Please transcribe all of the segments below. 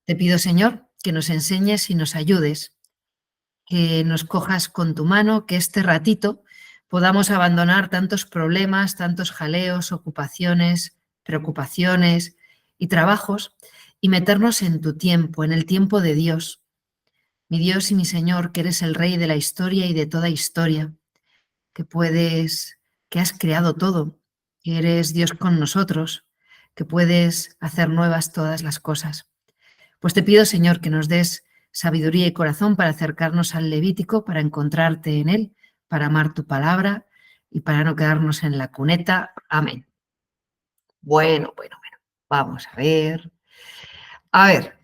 Te pido, Señor, que nos enseñes y nos ayudes, que nos cojas con tu mano, que este ratito podamos abandonar tantos problemas, tantos jaleos, ocupaciones, preocupaciones y trabajos y meternos en tu tiempo, en el tiempo de Dios. Mi Dios y mi Señor, que eres el Rey de la historia y de toda historia, que has creado todo, que eres Dios con nosotros, que puedes hacer nuevas todas las cosas. Pues te pido, Señor, que nos des sabiduría y corazón para acercarnos al Levítico, para encontrarte en él, para amar tu palabra y para no quedarnos en la cuneta. Amén. Bueno, vamos a ver. A ver,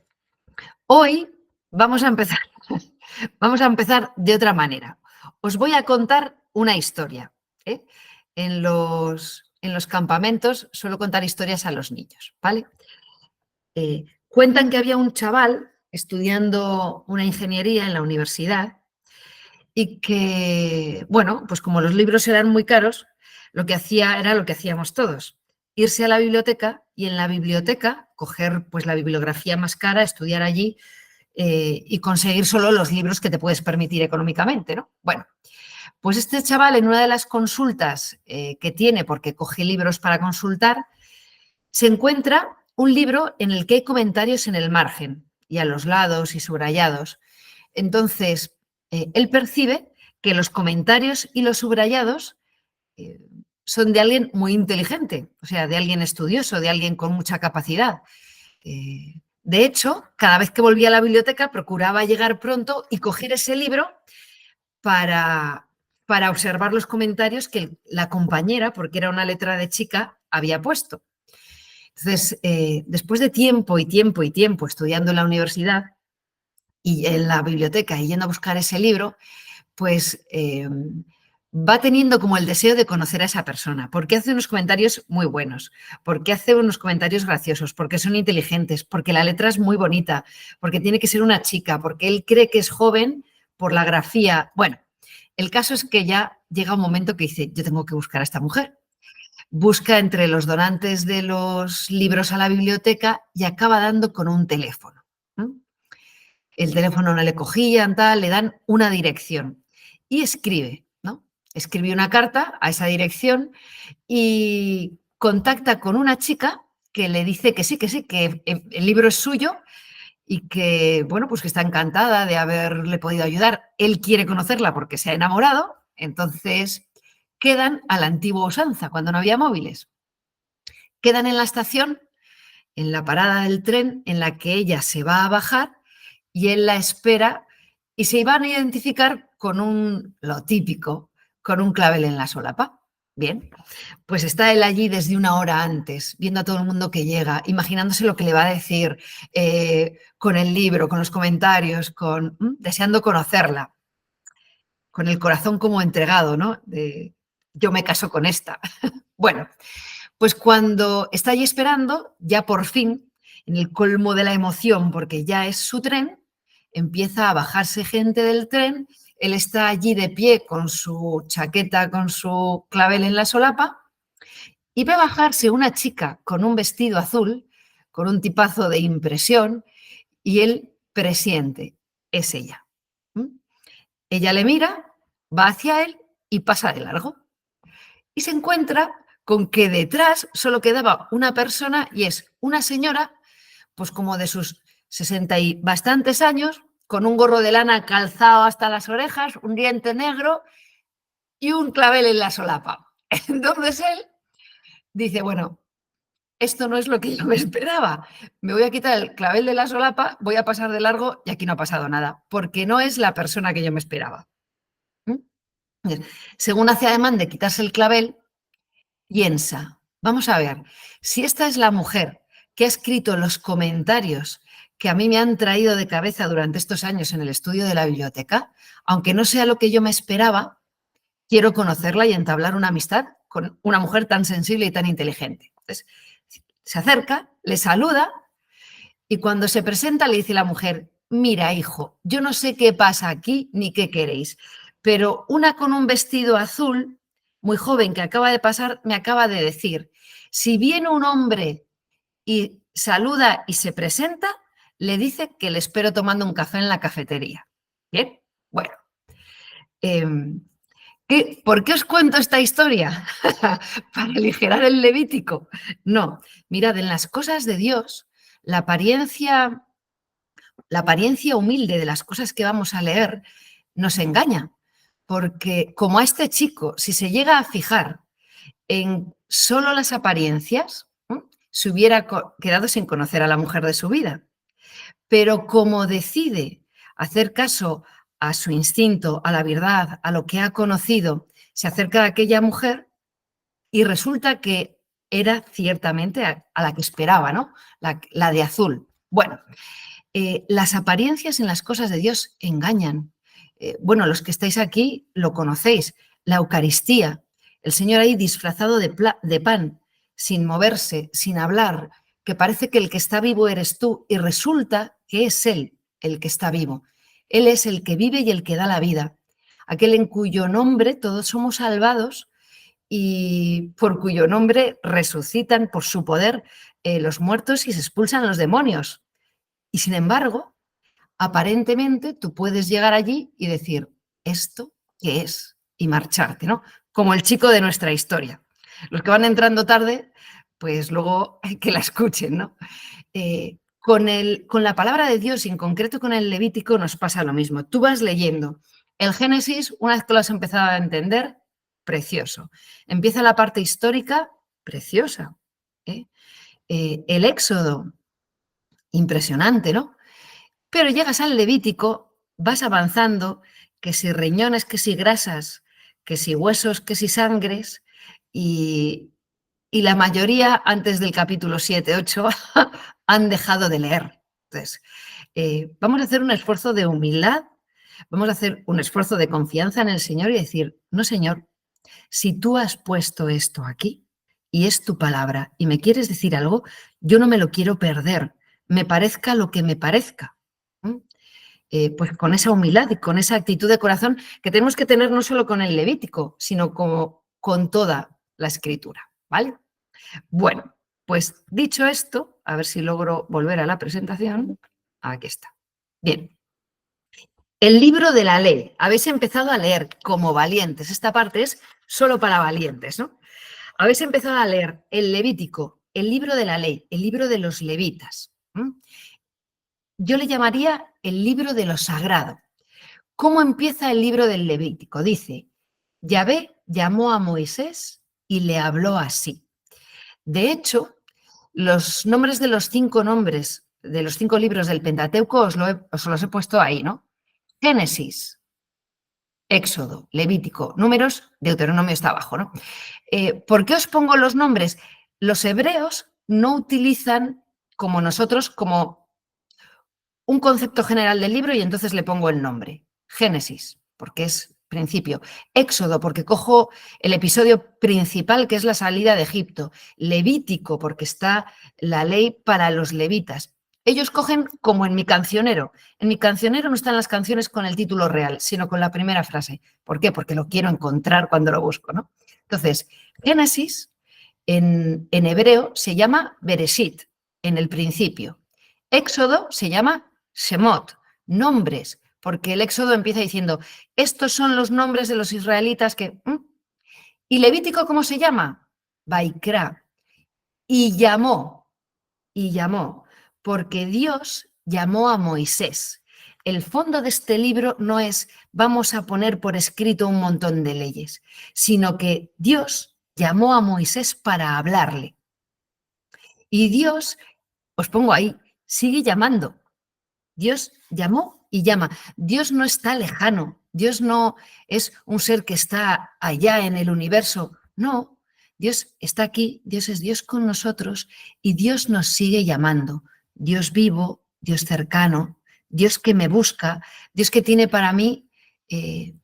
hoy vamos a empezar, vamos a empezar de otra manera. Os voy a contar una historia. ¿Eh? En los campamentos suelo contar historias a los niños, ¿vale? Cuentan que había un chaval estudiando una ingeniería en la universidad y que, bueno, pues como los libros eran muy caros, lo que hacía era lo que hacíamos todos, irse a la biblioteca y en la biblioteca coger pues la bibliografía más cara, estudiar allí y conseguir solo los libros que te puedes permitir económicamente, ¿no? Bueno, pues este chaval en una de las consultas que tiene, porque coge libros para consultar, se encuentra un libro en el que hay comentarios en el margen y a los lados y subrayados. Entonces, él percibe que los comentarios y los subrayados son de alguien muy inteligente, o sea, de alguien estudioso, de alguien con mucha capacidad. De hecho, cada vez que volvía a la biblioteca procuraba llegar pronto y coger ese libro para, para observar los comentarios que la compañera, porque era una letra de chica, había puesto. Entonces, después de tiempo y tiempo y tiempo estudiando en la universidad y en la biblioteca y yendo a buscar ese libro, pues va teniendo como el deseo de conocer a esa persona, porque hace unos comentarios muy buenos, porque hace unos comentarios graciosos, porque son inteligentes, porque la letra es muy bonita, porque tiene que ser una chica, porque él cree que es joven por la grafía. Bueno, el caso es que ya llega un momento que dice, yo tengo que buscar a esta mujer. Busca entre los donantes de los libros a la biblioteca y acaba dando con un teléfono. ¿No? El teléfono no le cogían, tal, le dan una dirección y escribe, ¿no? Escribe una carta a esa dirección y contacta con una chica que le dice que sí, que el libro es suyo y que, bueno, pues que está encantada de haberle podido ayudar. Él quiere conocerla porque se ha enamorado, entonces quedan a la antigua usanza, cuando no había móviles. Quedan en la estación, en la parada del tren en la que ella se va a bajar y él la espera y se iban a identificar con lo típico, con un clavel en la solapa. Bien, pues está él allí desde una hora antes, viendo a todo el mundo que llega, imaginándose lo que le va a decir, con el libro, con los comentarios, deseando conocerla, con el corazón como entregado, ¿no? De, yo me caso con esta. Bueno, pues cuando está allí esperando, ya por fin, en el colmo de la emoción, porque ya es su tren, empieza a bajarse gente del tren, él está allí de pie con su chaqueta, con su clavel en la solapa, y ve bajarse una chica con un vestido azul, con un tipazo de impresión, y él presiente, es ella. ¿Mm? Ella le mira, va hacia él y pasa de largo. Y se encuentra con que detrás solo quedaba una persona y es una señora, pues como de sus 60 y bastantes años, con un gorro de lana calzado hasta las orejas, un diente negro y un clavel en la solapa. Entonces él dice, bueno, esto no es lo que yo me esperaba. Me voy a quitar el clavel de la solapa, voy a pasar de largo y aquí no ha pasado nada, porque no es la persona que yo me esperaba. ¿Mm? Según hace ademán de quitarse el clavel, piensa, vamos a ver, si esta es la mujer que ha escrito los comentarios que a mí me han traído de cabeza durante estos años en el estudio de la biblioteca, aunque no sea lo que yo me esperaba, quiero conocerla y entablar una amistad con una mujer tan sensible y tan inteligente. Entonces, se acerca, le saluda y cuando se presenta le dice la mujer, mira, hijo, yo no sé qué pasa aquí ni qué queréis, pero una con un vestido azul, muy joven, que acaba de pasar, me acaba de decir, si viene un hombre y saluda y se presenta, le dice que le espero tomando un café en la cafetería. Bien, bueno. ¿Por qué os cuento esta historia? ¿Para aligerar el Levítico? No, mirad, en las cosas de Dios, la apariencia humilde de las cosas que vamos a leer nos engaña, porque como a este chico, si se llega a fijar en solo las apariencias, se hubiera quedado sin conocer a la mujer de su vida. Pero como decide hacer caso a su instinto, a la verdad, a lo que ha conocido, se acerca a aquella mujer y resulta que era ciertamente a la que esperaba, ¿no? La de azul. Bueno, las apariencias en las cosas de Dios engañan. Bueno, los que estáis aquí lo conocéis, la Eucaristía, el Señor ahí disfrazado de pan, sin moverse, sin hablar, que parece que el que está vivo eres tú y resulta que es Él el que está vivo. Él es el que vive y el que da la vida, aquel en cuyo nombre todos somos salvados y por cuyo nombre resucitan por su poder los muertos y se expulsan los demonios. Y sin embargo, aparentemente tú puedes llegar allí y decir, ¿esto qué es? Y marcharte, ¿no? Como el chico de nuestra historia. Los que van entrando tarde, pues luego hay que la escuchen, ¿no? Con la palabra de Dios y en concreto con el Levítico nos pasa lo mismo. Tú vas leyendo el Génesis, una vez que lo has empezado a entender, precioso. Empieza la parte histórica, preciosa. El Éxodo, impresionante, ¿no? Pero llegas al Levítico, vas avanzando, que si riñones, que si grasas, que si huesos, que si sangres, y la mayoría antes del capítulo 7, 8 han dejado de leer. Entonces, vamos a hacer un esfuerzo de humildad, vamos a hacer un esfuerzo de confianza en el Señor y decir, no, Señor, si tú has puesto esto aquí y es tu palabra y me quieres decir algo, yo no me lo quiero perder, me parezca lo que me parezca. Pues con esa humildad y con esa actitud de corazón que tenemos que tener no solo con el Levítico, sino como con toda la escritura, ¿vale? Bueno, pues dicho esto, a ver si logro volver a la presentación. Aquí está. Bien. El libro de la ley. Habéis empezado a leer como valientes. Esta parte es solo para valientes, ¿no? Habéis empezado a leer el Levítico, el libro de la ley, el libro de los levitas. Yo le llamaría el libro de lo sagrado. ¿Cómo empieza el libro del Levítico? Dice, Yahvé llamó a Moisés y le habló así. De hecho, los nombres de los 5 nombres de los 5 libros del Pentateuco os los he puesto ahí, ¿no? Génesis, Éxodo, Levítico, Números, Deuteronomio está abajo, ¿no? ¿Por qué os pongo los nombres? Los hebreos no utilizan como nosotros como un concepto general del libro y entonces le pongo el nombre. Génesis, porque es principio. Éxodo, porque cojo el episodio principal, que es la salida de Egipto. Levítico, porque está la ley para los levitas. Ellos cogen como en mi cancionero. En mi cancionero no están las canciones con el título real, sino con la primera frase. ¿Por qué? Porque lo quiero encontrar cuando lo busco, ¿no? Entonces, Génesis en hebreo se llama Bereshit, en el principio. Éxodo se llama Shemot, nombres, porque el Éxodo empieza diciendo, estos son los nombres de los israelitas que... ¿Y Levítico cómo se llama? Baikra. Y llamó, porque Dios llamó a Moisés. El fondo de este libro no es vamos a poner por escrito un montón de leyes, sino que Dios llamó a Moisés para hablarle. Y Dios, os pongo ahí, sigue llamando. Dios llamó y llama. Dios no está lejano. Dios no es un ser que está allá en el universo. No, Dios está aquí, Dios es Dios con nosotros y Dios nos sigue llamando. Dios vivo, Dios cercano, Dios que me busca, Dios que tiene para mí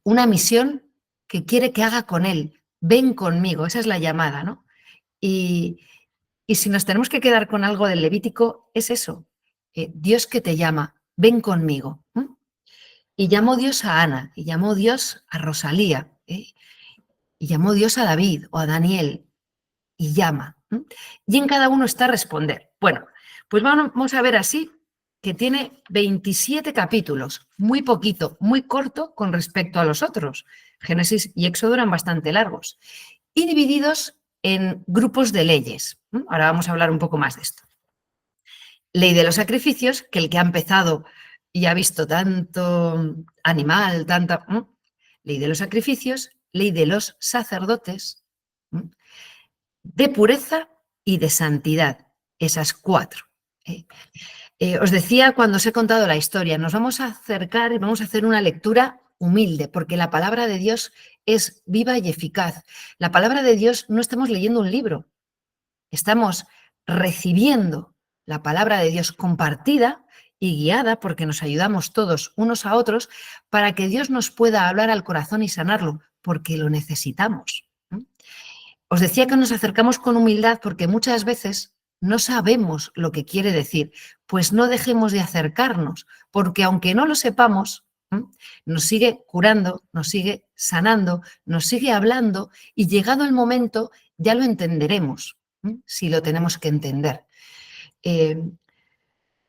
una misión que quiere que haga con Él. Ven conmigo, esa es la llamada, ¿no? Y si nos tenemos que quedar con algo del Levítico, es eso. Dios que te llama, ven conmigo. Y llamó Dios a Ana, y llamó Dios a Rosalía, y llamó Dios a David o a Daniel, y llama. Y en cada uno está responder. Bueno, pues vamos a ver así que tiene 27 capítulos, muy poquito, muy corto con respecto a los otros. Génesis y Éxodo eran bastante largos. Y divididos en grupos de leyes. Ahora vamos a hablar un poco más de esto. Ley de los sacrificios, que el que ha empezado y ha visto tanto animal, tanta... Ley de los sacrificios, ley de los sacerdotes, de pureza y de santidad, esas 4. Os decía cuando os he contado la historia, nos vamos a acercar y vamos a hacer una lectura humilde, porque la palabra de Dios es viva y eficaz. La palabra de Dios no estamos leyendo un libro, estamos recibiendo la palabra de Dios compartida y guiada, porque nos ayudamos todos unos a otros, para que Dios nos pueda hablar al corazón y sanarlo, porque lo necesitamos. Os decía que nos acercamos con humildad porque muchas veces no sabemos lo que quiere decir, pues no dejemos de acercarnos, porque aunque no lo sepamos, nos sigue curando, nos sigue sanando, nos sigue hablando y llegado el momento ya lo entenderemos, si lo tenemos que entender.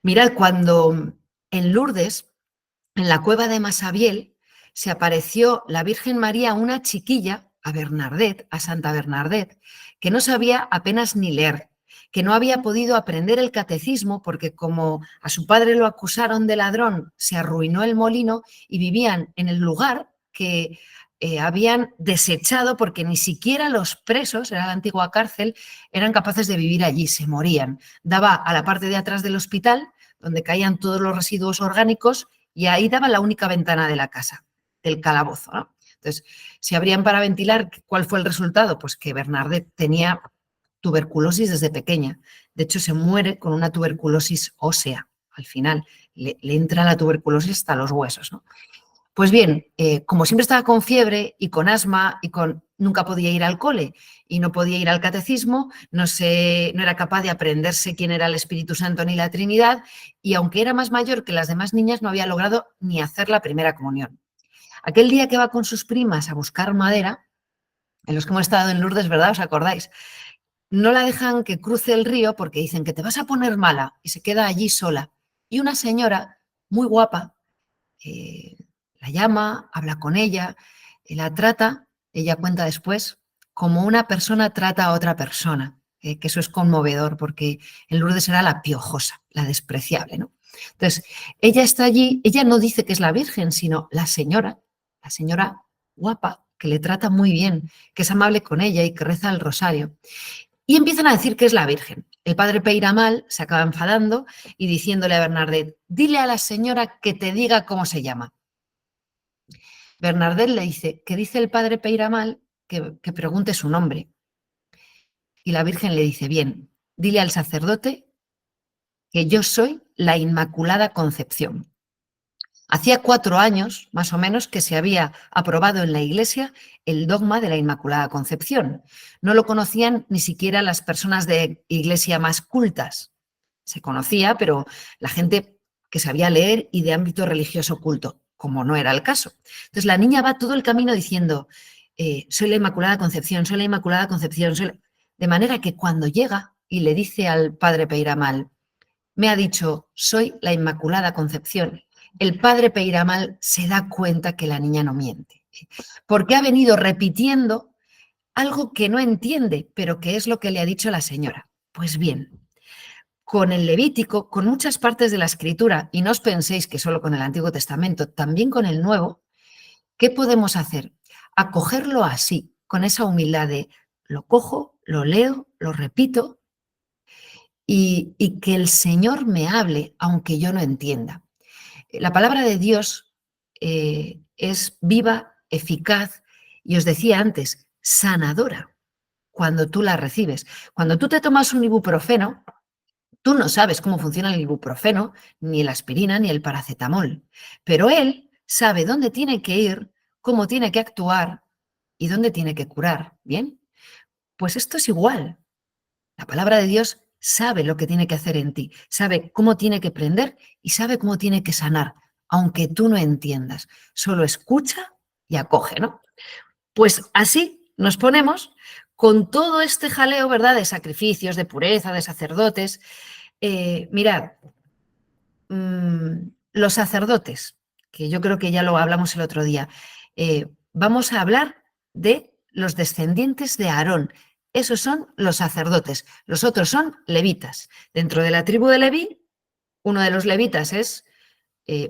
Mirad, cuando en Lourdes, en la cueva de Masabiel, se apareció la Virgen María a una chiquilla, a Bernardet, a Santa Bernardet, que no sabía apenas ni leer, que no había podido aprender el catecismo porque como a su padre lo acusaron de ladrón, se arruinó el molino y vivían en el lugar que habían desechado porque ni siquiera los presos, era la antigua cárcel, eran capaces de vivir allí, se morían. Daba a la parte de atrás del hospital, donde caían todos los residuos orgánicos, y ahí daba la única ventana de la casa, del calabozo, ¿no? Entonces, si abrían para ventilar, ¿cuál fue el resultado? Pues que Bernardet tenía tuberculosis desde pequeña. De hecho, se muere con una tuberculosis ósea. Al final, le entra la tuberculosis hasta los huesos, ¿no? Pues bien, como siempre estaba con fiebre y con asma y nunca podía ir al cole y no podía ir al catecismo, no era capaz de aprenderse quién era el Espíritu Santo ni la Trinidad, y aunque era más mayor que las demás niñas, no había logrado ni hacer la primera comunión. Aquel día que va con sus primas a buscar madera, en los que hemos estado en Lourdes, ¿verdad? ¿Os acordáis? No la dejan que cruce el río porque dicen que te vas a poner mala, y se queda allí sola. Y una señora muy guapa la llama, habla con ella, la trata, ella cuenta después, como una persona trata a otra persona, que eso es conmovedor porque en Lourdes era la piojosa, la despreciable, ¿no? Entonces, ella está allí, ella no dice que es la Virgen, sino la señora guapa, que le trata muy bien, que es amable con ella y que reza el rosario. Y empiezan a decir que es la Virgen. El padre Peiramal se acaba enfadando y diciéndole a Bernardet, dile a la señora que te diga cómo se llama. Bernardet le dice, que dice el padre Peiramal que pregunte su nombre. Y la Virgen le dice, bien, dile al sacerdote que yo soy la Inmaculada Concepción. Hacía 4 años, más o menos, que se había aprobado en la Iglesia el dogma de la Inmaculada Concepción. No lo conocían ni siquiera las personas de Iglesia más cultas. Se conocía, pero la gente que sabía leer y de ámbito religioso culto, como no era el caso. Entonces la niña va todo el camino diciendo, soy la Inmaculada Concepción, soy la Inmaculada Concepción. De manera que cuando llega y le dice al padre Peiramal, me ha dicho, soy la Inmaculada Concepción, el padre Peiramal se da cuenta que la niña no miente, porque ha venido repitiendo algo que no entiende, pero que es lo que le ha dicho la señora. Pues bien, con el Levítico, con muchas partes de la Escritura, y no os penséis que solo con el Antiguo Testamento, también con el Nuevo, ¿qué podemos hacer? Acogerlo así, con esa humildad de lo cojo, lo leo, lo repito, y que el Señor me hable, aunque yo no entienda. La palabra de Dios es viva, eficaz, y os decía antes, sanadora, cuando tú la recibes. Cuando tú te tomas un ibuprofeno, tú no sabes cómo funciona el ibuprofeno, ni la aspirina, ni el paracetamol, pero él sabe dónde tiene que ir, cómo tiene que actuar y dónde tiene que curar. ¿Bien? Pues esto es igual. La palabra de Dios sabe lo que tiene que hacer en ti, sabe cómo tiene que prender y sabe cómo tiene que sanar, aunque tú no entiendas. Solo escucha y acoge, ¿no? Pues así nos ponemos con todo este jaleo, ¿verdad?, de sacrificios, de pureza, de sacerdotes. Mirad, los sacerdotes, que yo creo que ya lo hablamos el otro día. Vamos a hablar de los descendientes de Aarón. Esos son los sacerdotes. Los otros son levitas. Dentro de la tribu de Leví, uno de los levitas es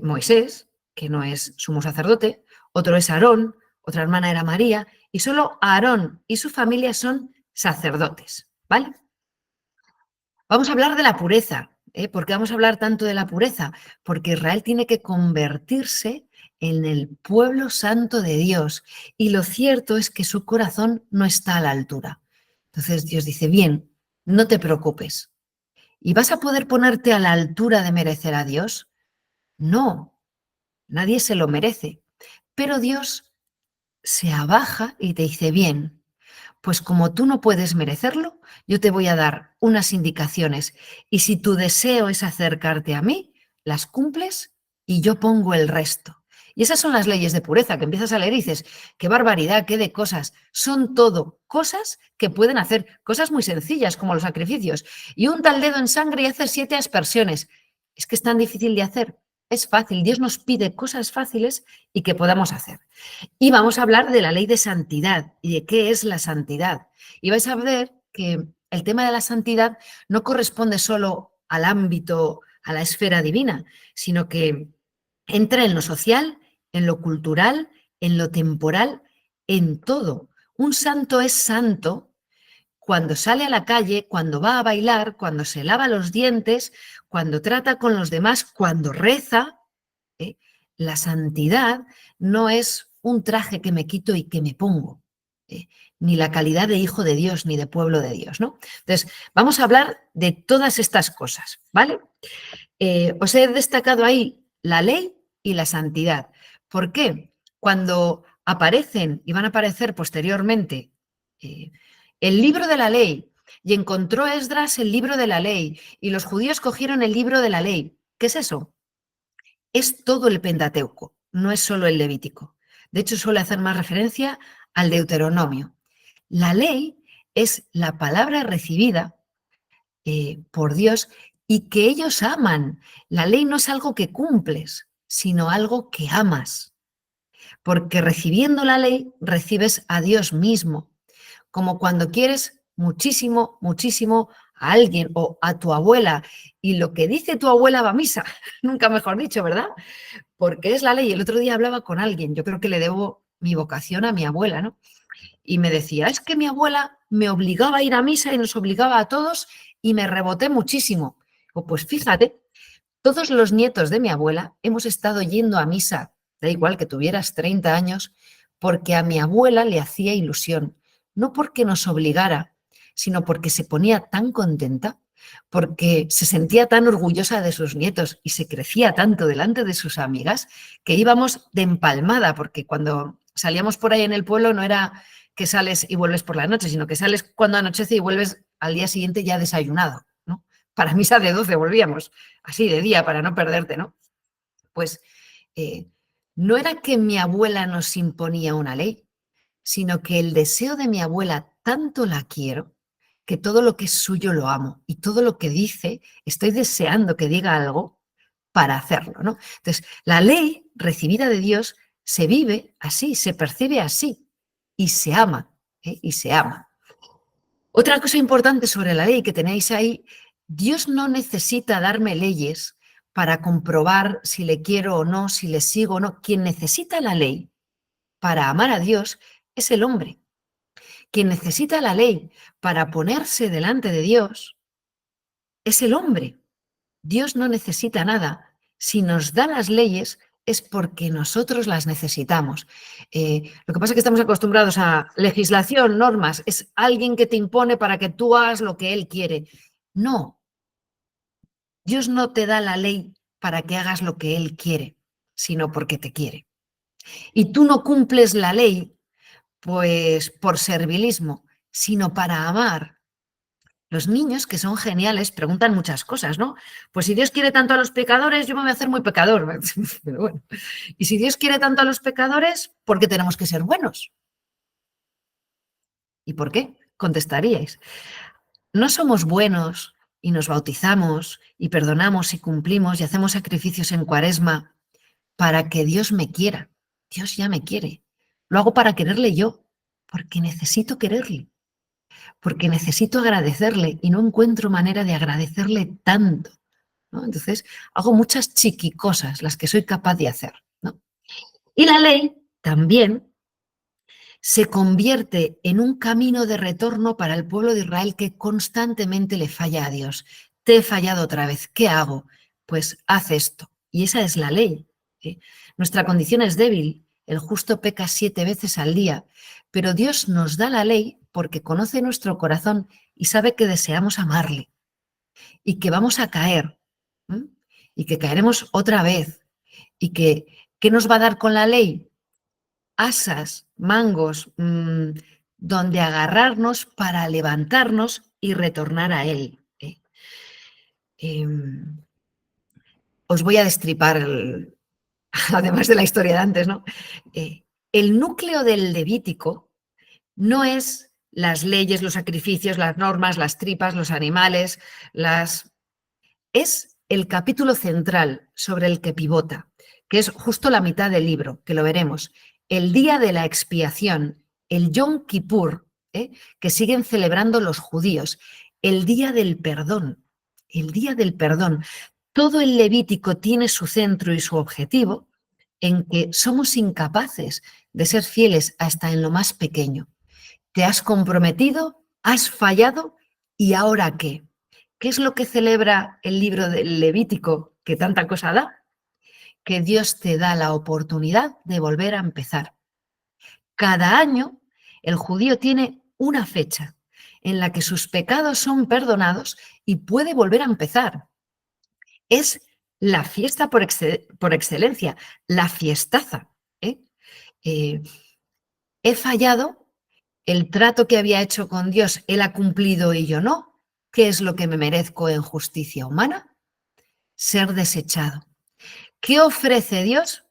Moisés, que no es sumo sacerdote, otro es Aarón, otra hermana era María, y solo Aarón y su familia son sacerdotes, ¿vale? Vamos a hablar de la pureza. ¿Por qué vamos a hablar tanto de la pureza? Porque Israel tiene que convertirse en el pueblo santo de Dios, y lo cierto es que su corazón no está a la altura. Entonces Dios dice, bien, no te preocupes. ¿Y vas a poder ponerte a la altura de merecer a Dios? No, nadie se lo merece. Pero Dios se abaja y te dice, bien, pues como tú no puedes merecerlo, yo te voy a dar unas indicaciones, y si tu deseo es acercarte a mí, las cumples y yo pongo el resto. Y esas son las leyes de pureza, que empiezas a leer y dices, qué barbaridad, qué de cosas. Son todo cosas que pueden hacer, cosas muy sencillas como los sacrificios. Y unta el dedo en sangre y hace 7 aspersiones. Es que es tan difícil de hacer. Es fácil. Dios nos pide cosas fáciles y que podamos hacer. Y vamos a hablar de la ley de santidad y de qué es la santidad. Y vais a ver que el tema de la santidad no corresponde solo al ámbito, a la esfera divina, sino que entra en lo social, en lo cultural, en lo temporal, en todo. Un santo es santo cuando sale a la calle, cuando va a bailar, cuando se lava los dientes, cuando trata con los demás, cuando reza. ¿eh? La santidad no es un traje que me quito y que me pongo, ¿eh? Ni la calidad de hijo de Dios, ni de pueblo de Dios, ¿no? Entonces, vamos a hablar de todas estas cosas, ¿vale? Os he destacado ahí la ley y la santidad. ¿Por qué? Cuando aparecen y van a aparecer posteriormente eh, el libro de la ley, y encontró Esdras el libro de la ley, y los judíos cogieron el libro de la ley. ¿Qué es eso? Es todo el Pentateuco, no es solo el Levítico. De hecho, suele hacer más referencia al Deuteronomio. La ley es la palabra recibida por Dios y que ellos aman. La ley no es algo que cumples, sino algo que amas. Porque recibiendo la ley recibes a Dios mismo, como cuando quieres muchísimo, muchísimo a alguien o a tu abuela, y lo que dice tu abuela va a misa, nunca mejor dicho, ¿verdad? Porque es la ley. El otro día hablaba con alguien, yo creo que le debo mi vocación a mi abuela, ¿no? Y me decía, es que mi abuela me obligaba a ir a misa y nos obligaba a todos y me reboté muchísimo. O pues fíjate, todos los nietos de mi abuela hemos estado yendo a misa, da igual que tuvieras 30 años, porque a mi abuela le hacía ilusión, no porque nos obligara, sino porque se ponía tan contenta, porque se sentía tan orgullosa de sus nietos y se crecía tanto delante de sus amigas, que íbamos de empalmada, porque cuando salíamos por ahí en el pueblo no era que sales y vuelves por la noche, sino que sales cuando anochece y vuelves al día siguiente ya desayunado, ¿no? Para misa de 12 volvíamos, así de día, para no perderte, ¿no? Pues eh, no era que mi abuela nos imponía una ley, sino que el deseo de mi abuela tanto la quiero, que todo lo que es suyo lo amo, y todo lo que dice, estoy deseando que diga algo para hacerlo, ¿no? Entonces, la ley recibida de Dios se vive así, se percibe así, y se ama, ¿eh? Y se ama. Otra cosa importante sobre la ley que tenéis ahí, Dios no necesita darme leyes para comprobar si le quiero o no, si le sigo o no. Quien necesita la ley para amar a Dios es el hombre. Quien necesita la ley para ponerse delante de Dios es el hombre. Dios no necesita nada. Si nos da las leyes es porque nosotros las necesitamos. Lo que pasa es que estamos acostumbrados a legislación, normas, es alguien que te impone para que tú hagas lo que él quiere. No, Dios no te da la ley para que hagas lo que él quiere, sino porque te quiere. Y tú no cumples la ley pues por servilismo, sino para amar. Los niños, que son geniales, preguntan muchas cosas, ¿no? Pues si Dios quiere tanto a los pecadores, yo me voy a hacer muy pecador. Pero bueno. Y si Dios quiere tanto a los pecadores, ¿por qué tenemos que ser buenos? ¿Y por qué? Contestaríais. No somos buenos y nos bautizamos y perdonamos y cumplimos y hacemos sacrificios en Cuaresma para que Dios me quiera. Dios ya me quiere. Lo hago para quererle yo, porque necesito quererle, porque necesito agradecerle y no encuentro manera de agradecerle tanto, ¿no? Entonces, hago muchas chiquicosas, las que soy capaz de hacer, ¿no? Y la ley también se convierte en un camino de retorno para el pueblo de Israel que constantemente le falla a Dios. Te he fallado otra vez, ¿qué hago? Pues haz esto. Y esa es la ley. ¿Sí? Nuestra condición es débil, el justo peca 7 veces al día, pero Dios nos da la ley porque conoce nuestro corazón y sabe que deseamos amarle y que vamos a caer, ¿m? Y que caeremos otra vez y que ¿qué nos va a dar con la ley? Asas, mangos, donde agarrarnos para levantarnos y retornar a Él. Os voy a destripar, además de la historia de antes, ¿no? El núcleo del Levítico no es las leyes, los sacrificios, las normas, las tripas, los animales, es el capítulo central sobre el que pivota, que es justo la mitad del libro, que lo veremos. El día de la expiación, el Yom Kippur, que siguen celebrando los judíos, el día del perdón, el día del perdón. Todo el Levítico tiene su centro y su objetivo en que somos incapaces de ser fieles hasta en lo más pequeño. Te has comprometido, has fallado, ¿y ahora qué? ¿Qué es lo que celebra el libro del Levítico que tanta cosa da? Que Dios te da la oportunidad de volver a empezar. Cada año el judío tiene una fecha en la que sus pecados son perdonados y puede volver a empezar. Es la fiesta por excelencia, la fiestaza. He fallado, el trato que había hecho con Dios, Él ha cumplido y yo no. ¿Qué es lo que me merezco en justicia humana? Ser desechado. ¿Qué ofrece Dios?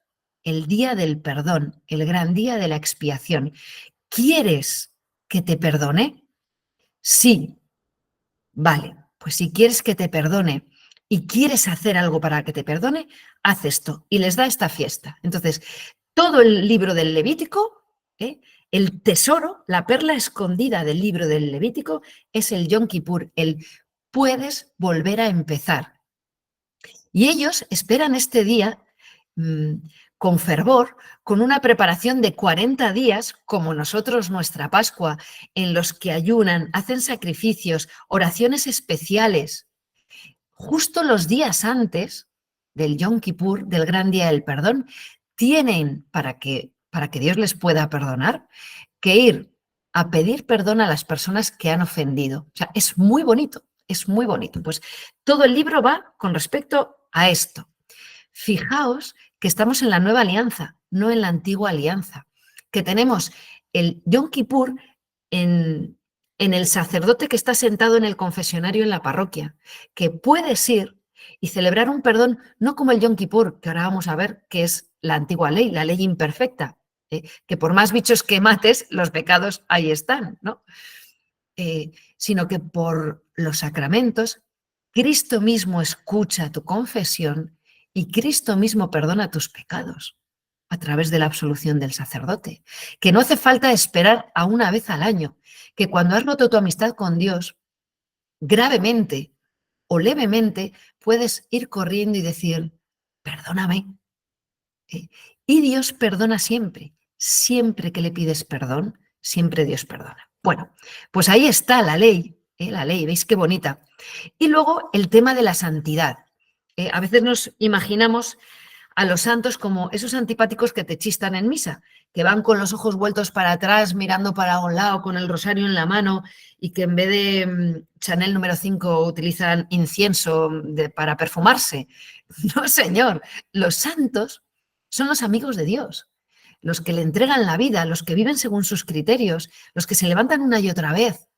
El día del perdón, el gran día de la expiación. ¿Quieres que te perdone? Sí. Vale, pues si quieres que te perdone y quieres hacer algo para que te perdone, haz esto. Y les da esta fiesta. Entonces, todo el libro del Levítico, el tesoro, la perla escondida del libro del Levítico, es el Yom Kippur, el puedes volver a empezar. Y ellos esperan este día con fervor, con una preparación de 40 días, como nosotros nuestra Pascua, en los que ayunan, hacen sacrificios, oraciones especiales. Justo los días antes del Yom Kippur, del gran día del perdón, tienen, para que Dios les pueda perdonar, que ir a pedir perdón a las personas que han ofendido. O sea, es muy bonito, es muy bonito. Pues todo el libro va con respecto a esto. Fijaos que estamos en la nueva alianza, no en la antigua alianza, que tenemos el Yom Kippur en el sacerdote que está sentado en el confesionario en la parroquia, que puedes ir y celebrar un perdón, no como el Yom Kippur, que ahora vamos a ver que es la antigua ley, la ley imperfecta, que por más bichos que mates, los pecados ahí están, ¿no? Sino que por los sacramentos, Cristo mismo escucha tu confesión y Cristo mismo perdona tus pecados a través de la absolución del sacerdote. Que no hace falta esperar a una vez al año, que cuando has roto tu amistad con Dios, gravemente o levemente, puedes ir corriendo y decir, perdóname. Y Dios perdona siempre. Siempre que le pides perdón, siempre Dios perdona. Bueno, pues ahí está la ley, ¿veis qué bonita? Y luego el tema de la santidad. A veces nos imaginamos a los santos como esos antipáticos que te chistan en misa, que van con los ojos vueltos para atrás, mirando para un lado, con el rosario en la mano, y que en vez de Chanel número 5 utilizan incienso para perfumarse. No, señor, los santos son los amigos de Dios, los que le entregan la vida, los que viven según sus criterios, los que se levantan una y otra vez.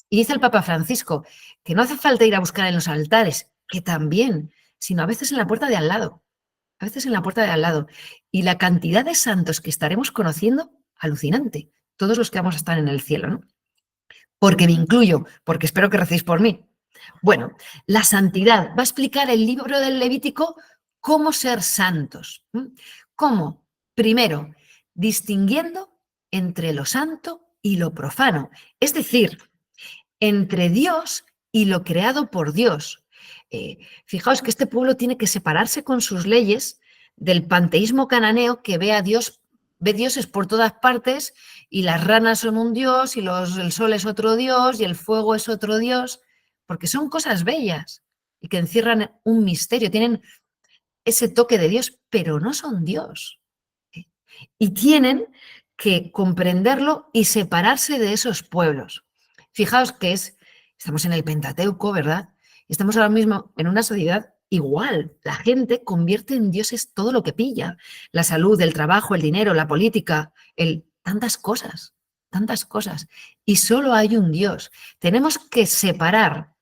Y dice el Papa Francisco que no hace falta ir a buscar en los altares, que también, sino a veces en la puerta de al lado, a veces en la puerta de al lado. Y la cantidad de santos que estaremos conociendo, alucinante, todos los que vamos a estar en el cielo, ¿no? Porque me incluyo, porque espero que recéis por mí. Bueno, la santidad. Va a explicar el libro del Levítico cómo ser santos. ¿Cómo? Primero, distinguiendo entre lo santo y lo profano. Es decir, entre Dios y lo creado por Dios. Fijaos que este pueblo tiene que separarse con sus leyes del panteísmo cananeo que ve a Dios, ve dioses por todas partes y las ranas son un dios y el sol es otro dios y el fuego es otro dios, porque son cosas bellas y que encierran un misterio, tienen ese toque de Dios, pero no son Dios. Y tienen que comprenderlo y separarse de esos pueblos. Fijaos que estamos en el Pentateuco, ¿verdad? Estamos ahora mismo en una sociedad igual. La gente convierte en dioses todo lo que pilla. La salud, el trabajo, el dinero, la política, tantas cosas, tantas cosas. Y solo hay un Dios. Tenemos que separar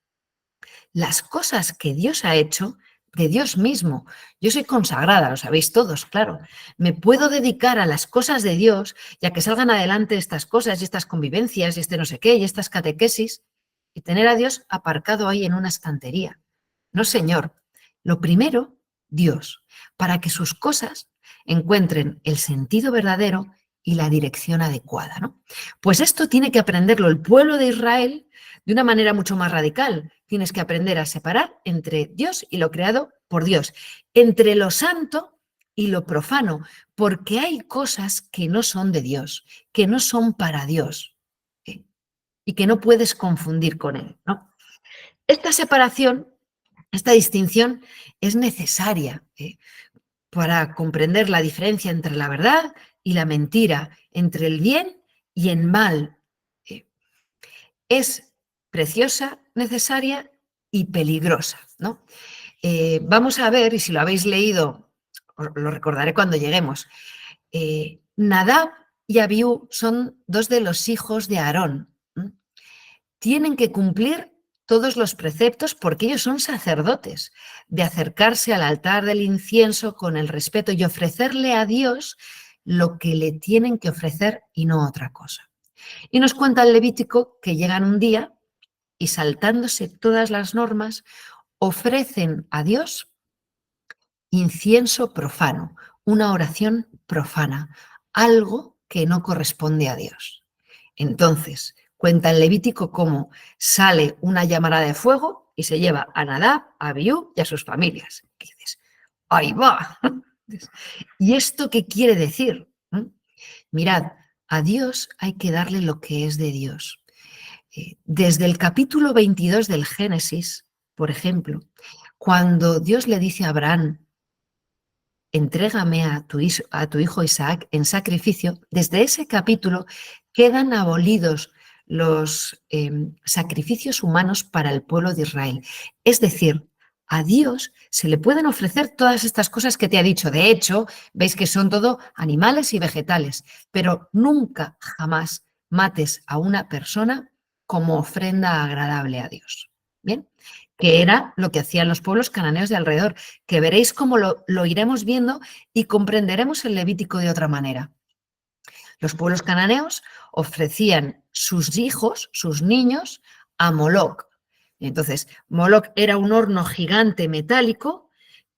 las cosas que Dios ha hecho de Dios mismo. Yo soy consagrada, lo sabéis todos, claro. Me puedo dedicar a las cosas de Dios y a que salgan adelante estas cosas y estas convivencias y este no sé qué y estas catequesis y tener a Dios aparcado ahí en una estantería. No, señor. Lo primero, Dios, para que sus cosas encuentren el sentido verdadero y la dirección adecuada, ¿no? Pues esto tiene que aprenderlo el pueblo de Israel de una manera mucho más radical. Tienes que aprender a separar entre Dios y lo creado por Dios, entre lo santo y lo profano, porque hay cosas que no son de Dios, que no son para Dios, ¿eh? Y que no puedes confundir con Él, ¿no? Esta separación, esta distinción es necesaria, ¿eh? Para comprender la diferencia entre la verdad y la mentira, entre el bien y el mal. Es preciosa, necesaria y peligrosa, ¿no? Vamos a ver, y si lo habéis leído, os lo recordaré cuando lleguemos. Nadab y Abiú son dos de los hijos de Aarón. Tienen que cumplir todos los preceptos porque ellos son sacerdotes, de acercarse al altar del incienso con el respeto y ofrecerle a Dios lo que le tienen que ofrecer y no otra cosa. Y nos cuenta el Levítico que llegan un día y saltándose todas las normas, ofrecen a Dios incienso profano, una oración profana, algo que no corresponde a Dios. Entonces, cuenta el Levítico cómo sale una llamarada de fuego y se lleva a Nadab, a Abiú y a sus familias. Y dices, ¡ahí va! ¿Y esto qué quiere decir? Mirad, a Dios hay que darle lo que es de Dios. Desde el capítulo 22 del Génesis, por ejemplo, cuando Dios le dice a Abraham, entrégame a tu hijo Isaac en sacrificio, desde ese capítulo quedan abolidos los sacrificios humanos para el pueblo de Israel. Es decir, a Dios se le pueden ofrecer todas estas cosas que te ha dicho. De hecho, veis que son todo animales y vegetales, pero nunca, jamás mates a una persona como ofrenda agradable a Dios. ¿Bien? Que era lo que hacían los pueblos cananeos de alrededor, que veréis cómo lo iremos viendo y comprenderemos el Levítico de otra manera. Los pueblos cananeos ofrecían sus hijos, sus niños, a Moloc. Entonces, Moloc era un horno gigante metálico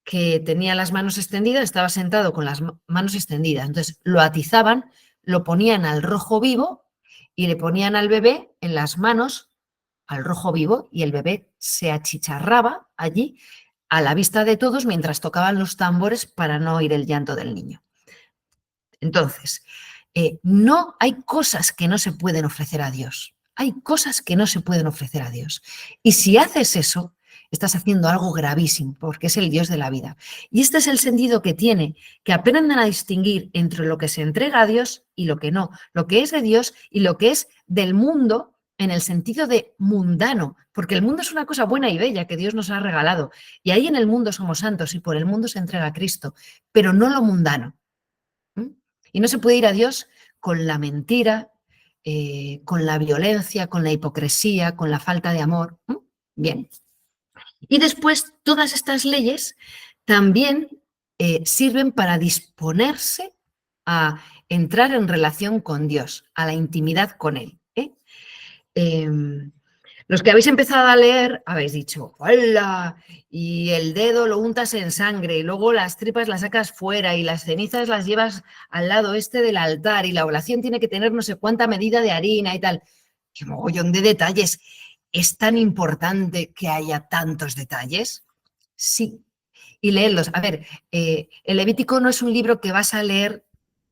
que tenía las manos extendidas, estaba sentado con las manos extendidas. Entonces, lo atizaban, lo ponían al rojo vivo y le ponían al bebé en las manos al rojo vivo y el bebé se achicharraba allí a la vista de todos mientras tocaban los tambores para no oír el llanto del niño. Entonces, no hay cosas que no se pueden ofrecer a Dios. Hay cosas que no se pueden ofrecer a Dios. Y si haces eso, estás haciendo algo gravísimo, porque es el Dios de la vida. Y este es el sentido que tiene, que aprendan a distinguir entre lo que se entrega a Dios y lo que no, lo que es de Dios y lo que es del mundo en el sentido de mundano, porque el mundo es una cosa buena y bella que Dios nos ha regalado. Y ahí en el mundo somos santos y por el mundo se entrega a Cristo, pero no lo mundano. Y no se puede ir a Dios con la mentira, con la violencia, con la hipocresía, con la falta de amor. Bien. Y después, todas estas leyes también sirven para disponerse a entrar en relación con Dios, a la intimidad con Él. Los que habéis empezado a leer habéis dicho, ¡hola! Y el dedo lo untas en sangre y luego las tripas las sacas fuera y las cenizas las llevas al lado este del altar y la oración tiene que tener no sé cuánta medida de harina y tal. ¡Qué mogollón de detalles! ¿Es tan importante que haya tantos detalles? Sí. Y léelos. A ver, el Levítico no es un libro que vas a leer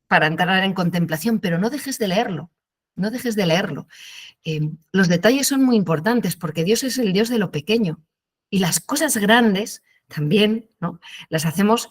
para entrar en contemplación, pero no dejes de leerlo. No dejes de leerlo. Los detalles son muy importantes porque Dios es el Dios de lo pequeño y las cosas grandes también, ¿no? Las hacemos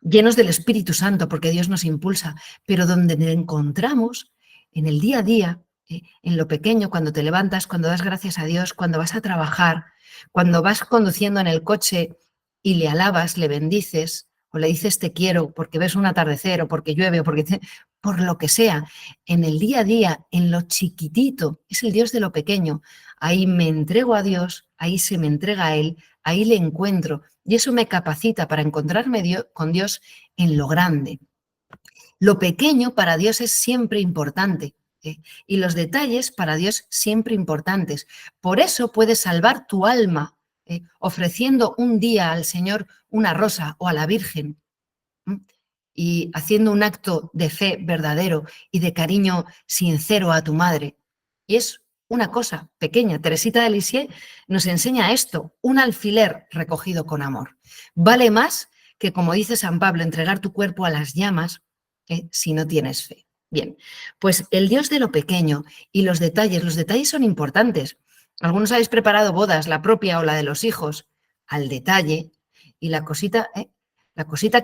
llenos del Espíritu Santo porque Dios nos impulsa, pero donde nos encontramos en el día a día, en lo pequeño, cuando te levantas, cuando das gracias a Dios, cuando vas a trabajar, cuando vas conduciendo en el coche y le alabas, le bendices o le dices te quiero porque ves un atardecer o porque llueve o porque por lo que sea, en el día a día, en lo chiquitito, es el Dios de lo pequeño. Ahí me entrego a Dios, ahí se me entrega a Él, ahí le encuentro y eso me capacita para encontrarme con Dios en lo grande. Lo pequeño para Dios es siempre importante, ¿eh? Y los detalles para Dios siempre importantes. Por eso puedes salvar tu alma ofreciendo un día al Señor una rosa o a la Virgen. Y haciendo un acto de fe verdadero y de cariño sincero a tu madre. Y es una cosa pequeña. Teresita de Lisieux nos enseña esto, un alfiler recogido con amor. Vale más que, como dice San Pablo, entregar tu cuerpo a las llamas si no tienes fe. Bien, pues el Dios de lo pequeño y los detalles son importantes. Algunos habéis preparado bodas, la propia o la de los hijos, al detalle y la cosita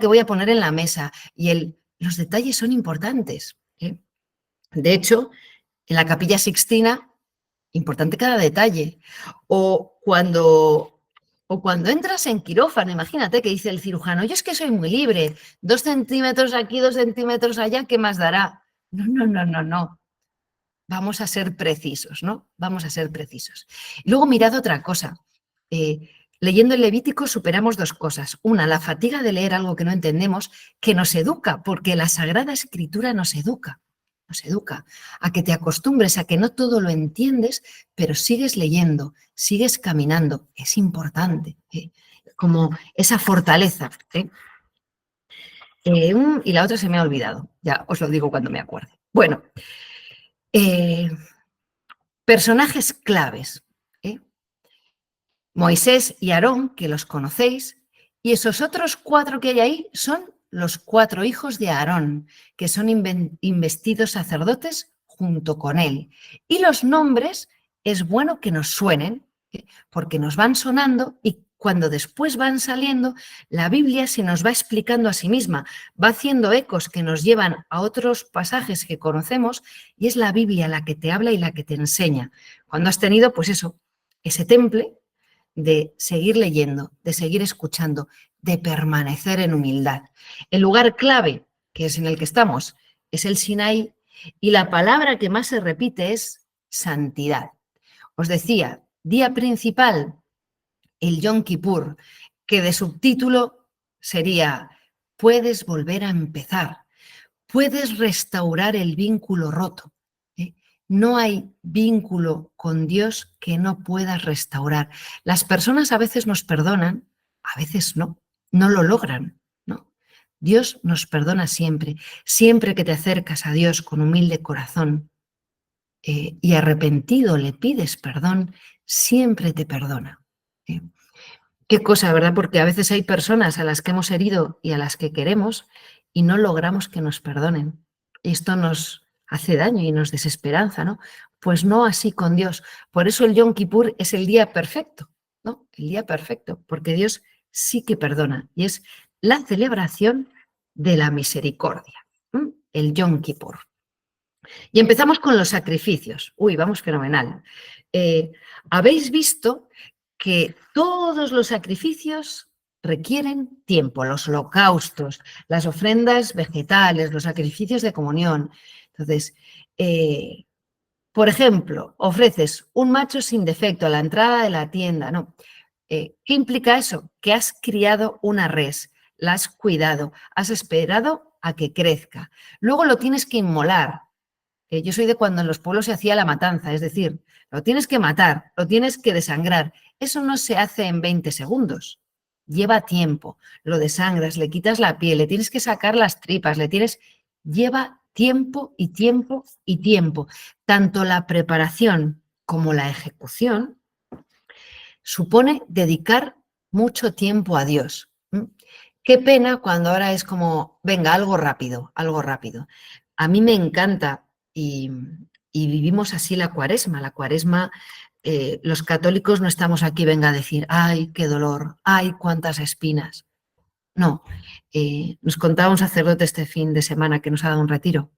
que voy a poner en la mesa y los detalles son importantes. De hecho, en la Capilla Sixtina, importante cada detalle. O cuando entras en quirófano, imagínate que dice el cirujano, yo es que soy muy libre, 2 centímetros aquí, 2 centímetros allá, ¿qué más dará? No, no, no, no, no. Vamos a ser precisos, ¿no? Vamos a ser precisos. Luego mirad otra cosa. Leyendo el Levítico superamos 2 cosas. Una, la fatiga de leer algo que no entendemos, que nos educa, porque la Sagrada Escritura nos educa a que te acostumbres a que no todo lo entiendes, pero sigues leyendo, sigues caminando. Es importante, como esa fortaleza. Y la otra se me ha olvidado, ya os lo digo cuando me acuerde. Bueno, personajes claves. Moisés y Aarón, que los conocéis, y esos otros 4 que hay ahí son los 4 hijos de Aarón, que son investidos sacerdotes junto con él. Y los nombres es bueno que nos suenen, porque nos van sonando y cuando después van saliendo, la Biblia se nos va explicando a sí misma, va haciendo ecos que nos llevan a otros pasajes que conocemos y es la Biblia la que te habla y la que te enseña. Cuando has tenido, pues eso, ese temple de seguir leyendo, de seguir escuchando, de permanecer en humildad. El lugar clave, que es en el que estamos, es el Sinaí y la palabra que más se repite es santidad. Os decía, día principal, el Yom Kippur, que de subtítulo sería puedes volver a empezar, puedes restaurar el vínculo roto. No hay vínculo con Dios que no puedas restaurar. Las personas a veces nos perdonan, a veces no lo logran, ¿no? Dios nos perdona siempre. Siempre que te acercas a Dios con humilde corazón y arrepentido le pides perdón, siempre te perdona. Qué cosa, ¿verdad? Porque a veces hay personas a las que hemos herido y a las que queremos y no logramos que nos perdonen. Esto nos hace daño y nos desesperanza, ¿no? Pues no así con Dios. Por eso el Yom Kippur es el día perfecto, ¿no? El día perfecto, porque Dios sí que perdona y es la celebración de la misericordia, el Yom Kippur. Y empezamos con los sacrificios. Uy, vamos fenomenal. Habéis visto que todos los sacrificios requieren tiempo, los holocaustos, las ofrendas vegetales, los sacrificios de comunión. Entonces, por ejemplo, ofreces un macho sin defecto a la entrada de la tienda, ¿no? ¿Qué implica eso? Que has criado una res, la has cuidado, has esperado a que crezca. Luego lo tienes que inmolar. Yo soy de cuando en los pueblos se hacía la matanza, es decir, lo tienes que matar, lo tienes que desangrar. Eso no se hace en 20 segundos. Lleva tiempo. Lo desangras, le quitas la piel, le tienes que sacar las tripas, Lleva tiempo y tiempo y tiempo. Tanto la preparación como la ejecución supone dedicar mucho tiempo a Dios. Qué pena cuando ahora es como, venga, algo rápido, algo rápido. A mí me encanta y vivimos así la cuaresma. La cuaresma, los católicos no estamos aquí, venga a decir, ay, qué dolor, ay, cuántas espinas. No, nos contaba un sacerdote este fin de semana que nos ha dado un retiro.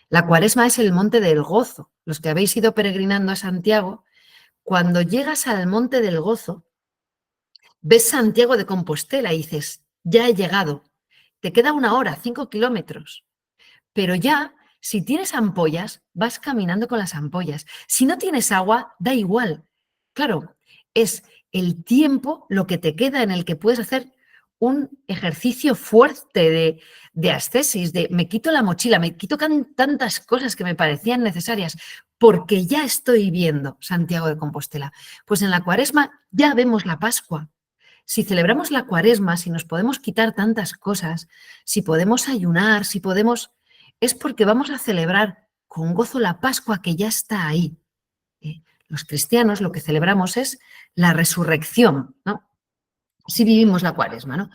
La cuaresma es el monte del gozo. Los que habéis ido peregrinando a Santiago, cuando llegas al monte del gozo, ves Santiago de Compostela y dices, ya he llegado. Te queda 1 hora, 5 kilómetros. Pero ya, si tienes ampollas, vas caminando con las ampollas. Si no tienes agua, da igual. Claro, es el tiempo lo que te queda en el que puedes hacer un ejercicio fuerte de ascesis, de me quito la mochila, me quito tantas cosas que me parecían necesarias, porque ya estoy viendo Santiago de Compostela. Pues en la cuaresma ya vemos la Pascua. Si celebramos la cuaresma, si nos podemos quitar tantas cosas, si podemos ayunar, si podemos, es porque vamos a celebrar con gozo la Pascua que ya está ahí. Los cristianos lo que celebramos es la resurrección, ¿no? Así vivimos la cuaresma, ¿no?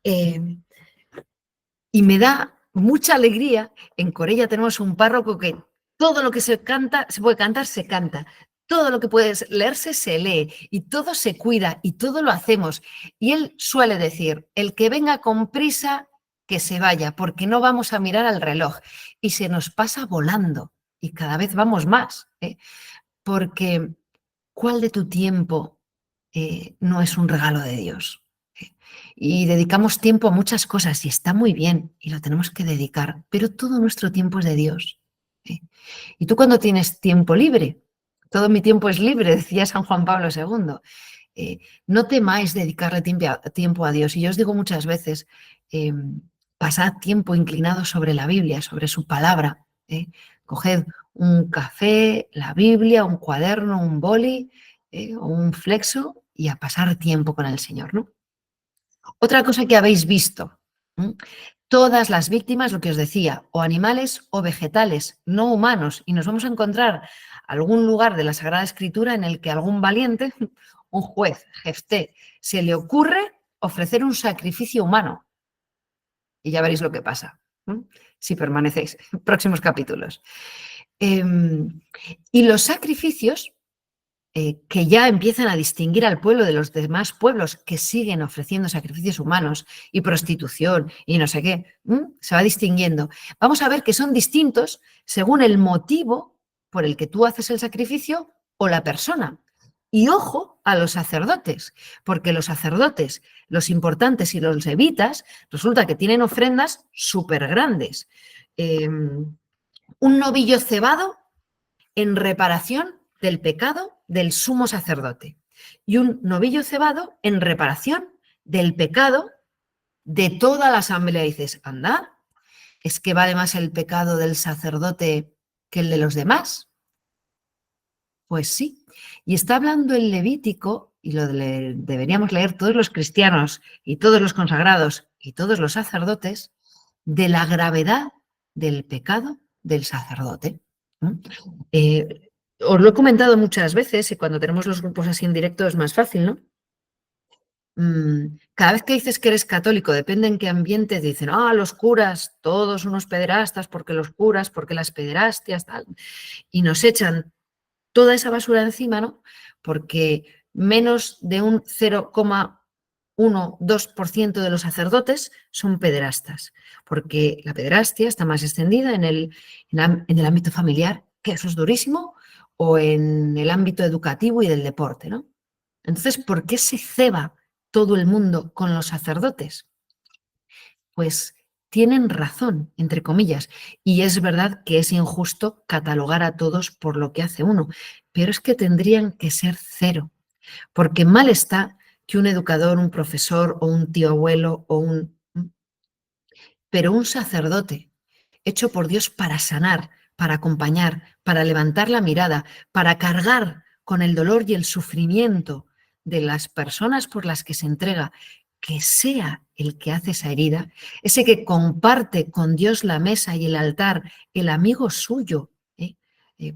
Y me da mucha alegría, en Corella tenemos un párroco que todo lo que se canta, se puede cantar, se canta. Todo lo que puede leerse, se lee. Y todo se cuida y todo lo hacemos. Y él suele decir, el que venga con prisa, que se vaya, porque no vamos a mirar al reloj. Y se nos pasa volando. Y cada vez vamos más. Porque ¿cuál de tu tiempo no es un regalo de Dios? Y dedicamos tiempo a muchas cosas y está muy bien y lo tenemos que dedicar, pero todo nuestro tiempo es de Dios. Y tú cuando tienes tiempo libre, todo mi tiempo es libre, decía San Juan Pablo II, no temáis dedicarle tiempo a Dios. Y yo os digo muchas veces, pasad tiempo inclinado sobre la Biblia, sobre su palabra. Coged un café, la Biblia, un cuaderno, un boli o un flexo y a pasar tiempo con el Señor, ¿no? Otra cosa que habéis visto, todas las víctimas, lo que os decía, o animales o vegetales, no humanos, y nos vamos a encontrar algún lugar de la Sagrada Escritura en el que algún valiente, un juez, Jefté, se le ocurre ofrecer un sacrificio humano. Y ya veréis lo que pasa, si permanecéis. Próximos capítulos. Y los sacrificios que ya empiezan a distinguir al pueblo de los demás pueblos que siguen ofreciendo sacrificios humanos y prostitución y no sé qué, se va distinguiendo. Vamos a ver que son distintos según el motivo por el que tú haces el sacrificio o la persona. Y ojo a los sacerdotes, porque los sacerdotes, los importantes y los levitas, resulta que tienen ofrendas súper grandes. Un novillo cebado en reparación del pecado del sumo sacerdote y un novillo cebado en reparación del pecado de toda la asamblea. Y dices, anda, ¿es que vale más el pecado del sacerdote que el de los demás? Pues sí. Y está hablando el Levítico, y deberíamos leer todos los cristianos y todos los consagrados y todos los sacerdotes, de la gravedad del pecado del sacerdote. Os lo he comentado muchas veces y cuando tenemos los grupos así en directo es más fácil, ¿no? Cada vez que dices que eres católico, depende en qué ambiente, dicen, los curas, todos unos pederastas, porque los curas, porque las pederastias, tal, y nos echan toda esa basura encima, ¿no? Porque menos de un 0,12% de los sacerdotes son pederastas, porque la pederastia está más extendida en el ámbito familiar, que eso es durísimo, o en el ámbito educativo y del deporte, ¿no? Entonces, ¿por qué se ceba todo el mundo con los sacerdotes? Pues tienen razón, entre comillas, y es verdad que es injusto catalogar a todos por lo que hace uno, pero es que tendrían que ser cero, porque mal está que un educador, un profesor o un tío abuelo pero un sacerdote hecho por Dios para sanar, para acompañar, para levantar la mirada, para cargar con el dolor y el sufrimiento de las personas por las que se entrega, que sea el que hace esa herida, ese que comparte con Dios la mesa y el altar, el amigo suyo,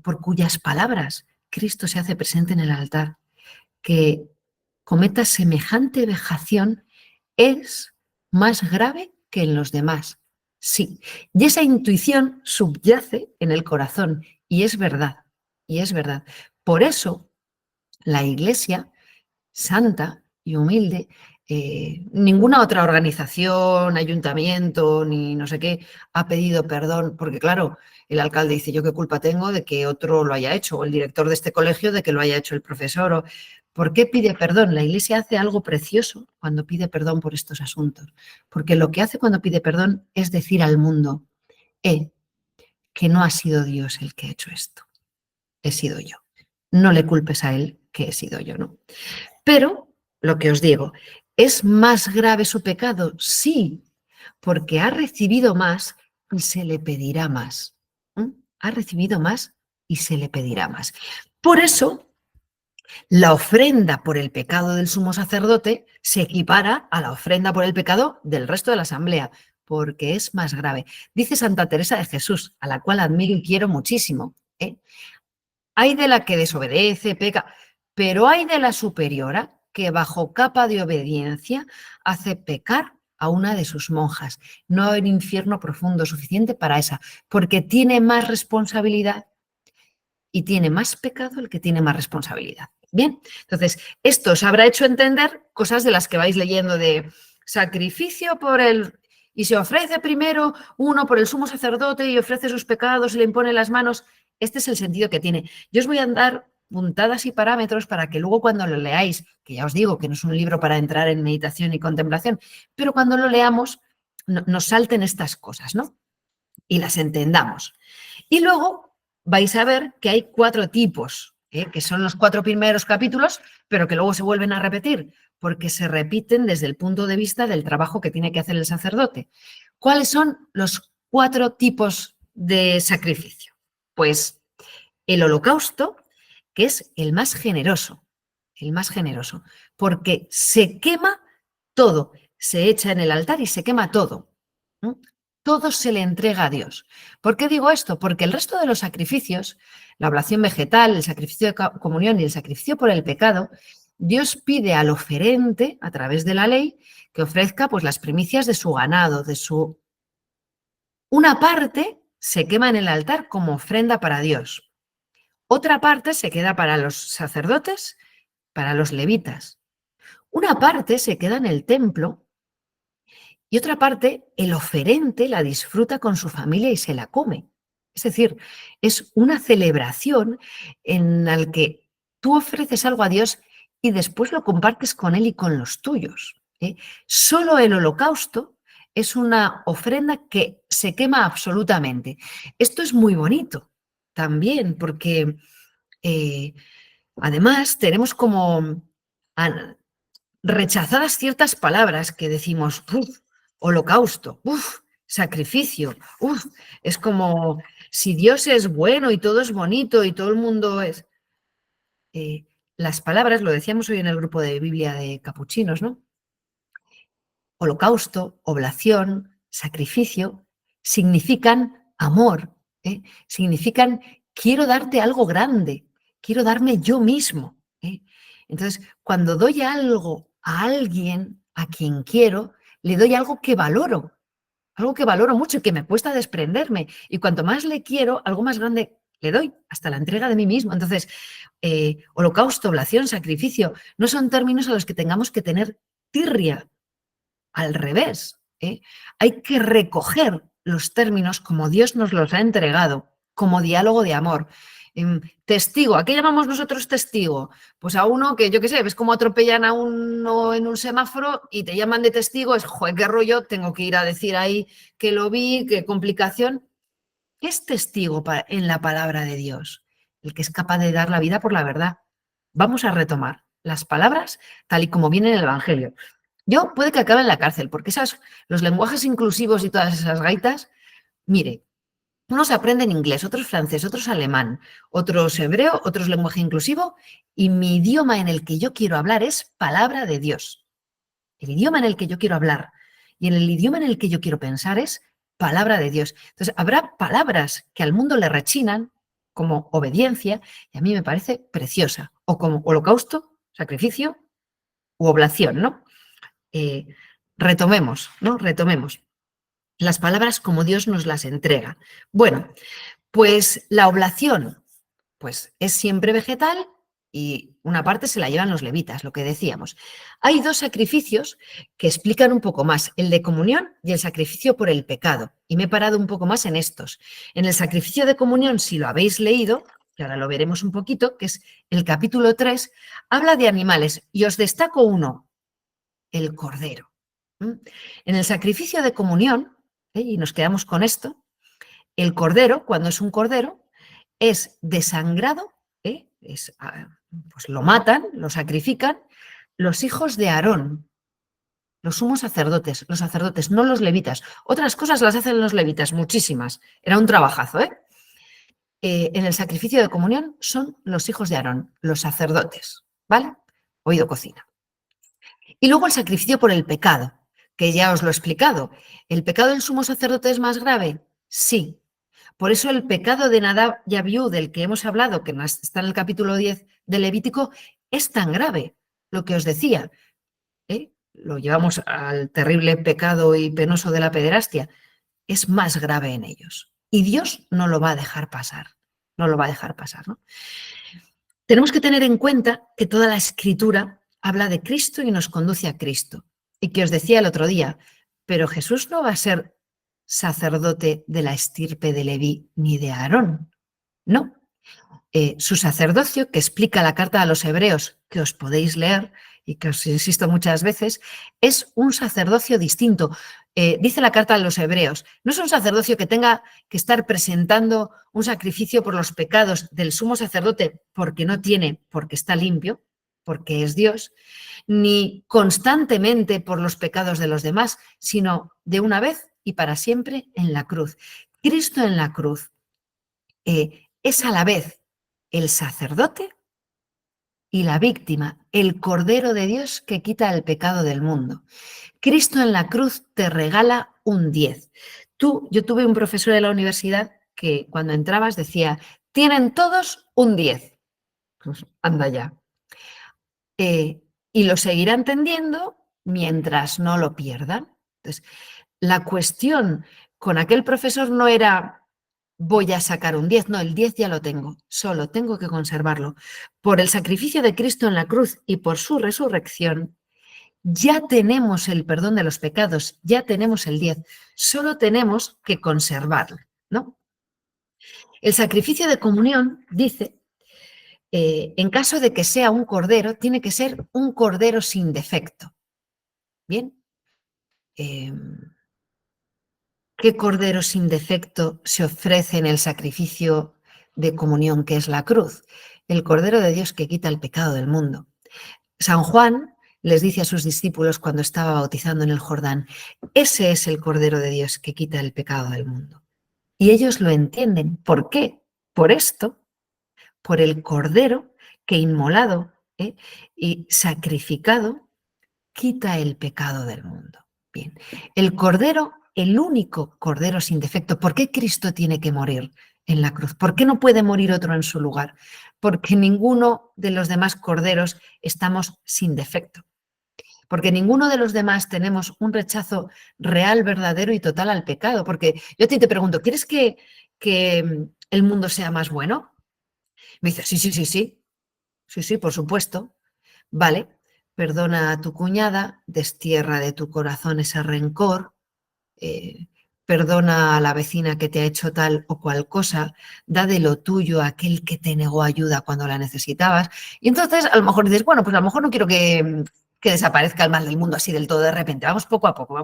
por cuyas palabras Cristo se hace presente en el altar, que cometa semejante vejación es más grave que en los demás. Sí, y esa intuición subyace en el corazón y es verdad, y es verdad. Por eso la Iglesia santa y humilde, ninguna otra organización, ayuntamiento, ni no sé qué, ha pedido perdón, porque claro, el alcalde dice, yo qué culpa tengo de que otro lo haya hecho, o el director de este colegio de que lo haya hecho el profesor. ¿Por qué pide perdón? La Iglesia hace algo precioso cuando pide perdón por estos asuntos, porque lo que hace cuando pide perdón es decir al mundo, que no ha sido Dios el que ha hecho esto, he sido yo. No le culpes a él, que he sido yo, ¿no? Pero, lo que os digo, ¿es más grave su pecado? Sí, porque ha recibido más y se le pedirá más. Ha recibido más y se le pedirá más. Por eso, la ofrenda por el pecado del sumo sacerdote se equipara a la ofrenda por el pecado del resto de la asamblea, porque es más grave. Dice Santa Teresa de Jesús, a la cual admiro y quiero muchísimo, hay de la que desobedece, peca, pero hay de la superiora que bajo capa de obediencia hace pecar a una de sus monjas. No hay un infierno profundo suficiente para esa, porque tiene más responsabilidad y tiene más pecado el que tiene más responsabilidad. Bien, entonces, esto os habrá hecho entender cosas de las que vais leyendo de sacrificio por el... Y se ofrece primero uno por el sumo sacerdote y ofrece sus pecados y le impone las manos. Este es el sentido que tiene. Yo os voy a dar puntadas y parámetros para que luego cuando lo leáis, que ya os digo que no es un libro para entrar en meditación y contemplación, pero cuando lo leamos nos salten estas cosas, ¿no? Y las entendamos. Y luego vais a ver que hay 4 tipos, que son los 4 primeros capítulos, pero que luego se vuelven a repetir, porque se repiten desde el punto de vista del trabajo que tiene que hacer el sacerdote. ¿Cuáles son los 4 tipos de sacrificio? Pues el holocausto, que es el más generoso, porque se quema todo, se echa en el altar y se quema todo. Todo se le entrega a Dios. ¿Por qué digo esto? Porque el resto de los sacrificios, la oblación vegetal, el sacrificio de comunión y el sacrificio por el pecado, Dios pide al oferente, a través de la ley, que ofrezca pues, las primicias de su ganado, de su... Una parte se quema en el altar como ofrenda para Dios. Otra parte se queda para los sacerdotes, para los levitas. Una parte se queda en el templo y otra parte el oferente la disfruta con su familia y se la come. Es decir, es una celebración en la que tú ofreces algo a Dios y después lo compartes con Él y con los tuyos. Solo el holocausto es una ofrenda que se quema absolutamente. Esto es muy bonito también porque además tenemos como rechazadas ciertas palabras que decimos, holocausto, sacrificio, es como si Dios es bueno y todo es bonito y todo el mundo es... las palabras, lo decíamos hoy en el grupo de Biblia de capuchinos, ¿no? Holocausto, oblación, sacrificio, significan amor, significan quiero darte algo grande, quiero darme yo mismo. Entonces, cuando doy algo a alguien, a quien quiero, le doy algo que valoro mucho y que me cuesta desprenderme. Y cuanto más le quiero, algo más grande le doy, hasta la entrega de mí mismo. Entonces, holocausto, oblación, sacrificio, no son términos a los que tengamos que tener tirria. Al revés, hay que recoger los términos como Dios nos los ha entregado, como diálogo de amor. Testigo, ¿a qué llamamos nosotros testigo? Pues a uno que, yo qué sé, ves cómo atropellan a uno en un semáforo y te llaman de testigo, es, joder, qué rollo, tengo que ir a decir ahí que lo vi, qué complicación. ¿Qué es testigo en la palabra de Dios? El que es capaz de dar la vida por la verdad. Vamos a retomar las palabras tal y como viene en el Evangelio. Yo puede que acabe en la cárcel, porque los lenguajes inclusivos y todas esas gaitas, mire, Unos aprenden inglés, otros francés, otros alemán, otros hebreo, otros lenguaje inclusivo, y mi idioma en el que yo quiero hablar es palabra de Dios. El idioma en el que yo quiero hablar y en el idioma en el que yo quiero pensar es palabra de Dios. Entonces, habrá palabras que al mundo le rechinan, como obediencia, y a mí me parece preciosa, o como holocausto, sacrificio u oblación, ¿no? Eh, retomemos, ¿no? Retomemos las palabras como Dios nos las entrega. Bueno, pues la oblación, pues es siempre vegetal y una parte se la llevan los levitas, lo que decíamos. Hay dos sacrificios que explican un poco más, el de comunión y el sacrificio por el pecado. Y me he parado un poco más en estos. En el sacrificio de comunión, si lo habéis leído, que ahora lo veremos un poquito, que es el capítulo 3, habla de animales y os destaco uno, el cordero. En el sacrificio de comunión, y nos quedamos con esto, el cordero, cuando es un cordero, es desangrado, pues lo matan, lo sacrifican los hijos de Aarón, los sumos sacerdotes, los sacerdotes, no los levitas. Otras cosas las hacen los levitas, muchísimas. Era un trabajazo, ¿eh? En el sacrificio de comunión son los hijos de Aarón, los sacerdotes, ¿vale? Oído cocina. Y luego el sacrificio por el pecado, que ya os lo he explicado. ¿El pecado del sumo sacerdote es más grave? Sí. Por eso el pecado de Nadab y Abiú, del que hemos hablado, que está en el capítulo 10 de Levítico, es tan grave. Lo que os decía, lo llevamos al terrible pecado y penoso de la pederastia, es más grave en ellos. Y Dios no lo va a dejar pasar. No lo va a dejar pasar, ¿no? Tenemos que tener en cuenta que toda la escritura habla de Cristo y nos conduce a Cristo. Y que os decía el otro día, pero Jesús no va a ser sacerdote de la estirpe de Leví ni de Aarón. No. Su sacerdocio, que explica la carta a los hebreos, que os podéis leer y que os insisto muchas veces, es un sacerdocio distinto. Dice la carta a los hebreos, no es un sacerdocio que tenga que estar presentando un sacrificio por los pecados del sumo sacerdote porque no tiene, porque está limpio, porque es Dios, ni constantemente por los pecados de los demás, sino de una vez y para siempre en la cruz. Cristo en la cruz es a la vez el sacerdote y la víctima, el Cordero de Dios que quita el pecado del mundo. Cristo en la cruz te regala un 10. Yo tuve un profesor de la universidad que cuando entrabas decía, tienen todos un 10. Pues anda ya. Y lo seguirán teniendo mientras no lo pierdan. Entonces, la cuestión con aquel profesor no era voy a sacar un 10, no, el 10 ya lo tengo, solo tengo que conservarlo. Por el sacrificio de Cristo en la cruz y por su resurrección, ya tenemos el perdón de los pecados, ya tenemos el 10, solo tenemos que conservarlo, ¿no? El sacrificio de comunión dice, en caso de que sea un cordero, tiene que ser un cordero sin defecto. Bien. ¿Qué cordero sin defecto se ofrece en el sacrificio de comunión que es la cruz? El Cordero de Dios que quita el pecado del mundo. San Juan les dice a sus discípulos cuando estaba bautizando en el Jordán, ese es el Cordero de Dios que quita el pecado del mundo. Y ellos lo entienden. ¿Por qué? Por esto, por el Cordero que inmolado y sacrificado quita el pecado del mundo. Bien, el Cordero, el único Cordero sin defecto. ¿Por qué Cristo tiene que morir en la cruz? ¿Por qué no puede morir otro en su lugar? Porque ninguno de los demás Corderos estamos sin defecto. Porque ninguno de los demás tenemos un rechazo real, verdadero y total al pecado. Porque yo a ti te pregunto, ¿quieres que el mundo sea más bueno? Me dices, sí, por supuesto. Vale, perdona a tu cuñada, destierra de tu corazón ese rencor, perdona a la vecina que te ha hecho tal o cual cosa, da de lo tuyo a aquel que te negó ayuda cuando la necesitabas. Y entonces a lo mejor dices, bueno, pues a lo mejor no quiero que desaparezca el mal del mundo así del todo de repente. Vamos poco a poco,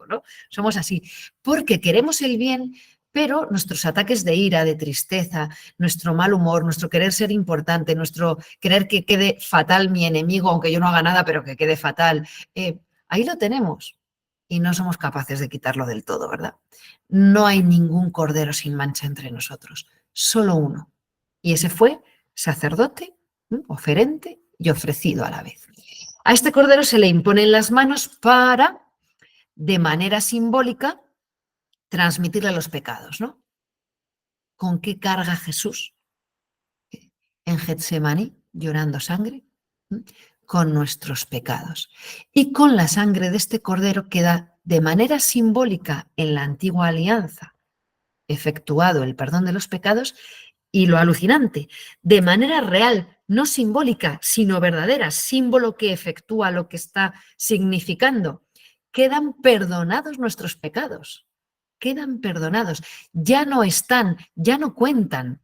¿no? Somos así, porque queremos el bien, pero nuestros ataques de ira, de tristeza, nuestro mal humor, nuestro querer ser importante, nuestro querer que quede fatal mi enemigo, aunque yo no haga nada, pero que quede fatal, ahí lo tenemos. y no somos capaces de quitarlo del todo, ¿verdad? No hay ningún cordero sin mancha entre nosotros, solo uno. Y ese fue sacerdote, oferente y ofrecido a la vez. A este cordero se le imponen las manos para, de manera simbólica, transmitirle los pecados, ¿no? ¿Con qué carga Jesús en Getsemaní, llorando sangre? Con nuestros pecados. Y con la sangre de este cordero queda de manera simbólica en la antigua alianza efectuado el perdón de los pecados, y lo alucinante, de manera real, no simbólica, sino verdadera, símbolo que efectúa lo que está significando, quedan perdonados nuestros pecados, quedan perdonados, ya no están, ya no cuentan.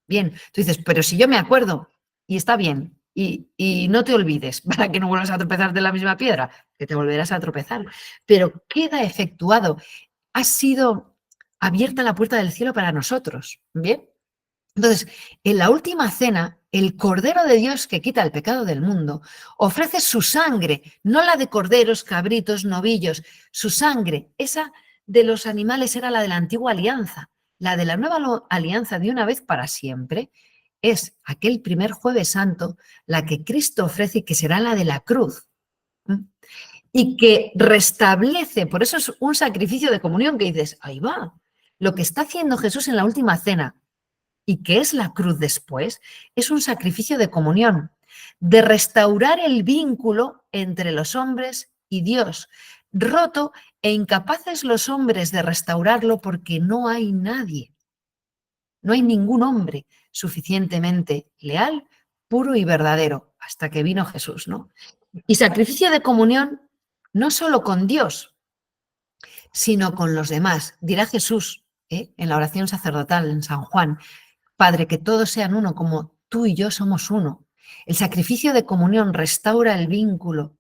Bien, tú dices, pero si yo me acuerdo, y está bien, y no te olvides, para que no vuelvas a tropezar de la misma piedra, que te volverás a tropezar, pero queda efectuado, ha sido abierta la puerta del cielo para nosotros, ¿bien? Entonces, en la última cena, el Cordero de Dios que quita el pecado del mundo ofrece su sangre, no la de corderos, cabritos, novillos, su sangre, esa de los animales era la de la antigua alianza. La de la nueva alianza de una vez para siempre es aquel primer jueves santo, la que Cristo ofrece y que será la de la cruz. Y que restablece, por eso es un sacrificio de comunión que dices, ahí va, lo que está haciendo Jesús en la última cena y que es la cruz después, es un sacrificio de comunión, de restaurar el vínculo entre los hombres y Dios, roto e incapaces los hombres de restaurarlo porque no hay nadie, no hay ningún hombre suficientemente leal, puro y verdadero, hasta que vino Jesús, ¿no? Y sacrificio de comunión no solo con Dios, sino con los demás. Dirá Jesús en la oración sacerdotal en San Juan, Padre, que todos sean uno como tú y yo somos uno. El sacrificio de comunión restaura el vínculo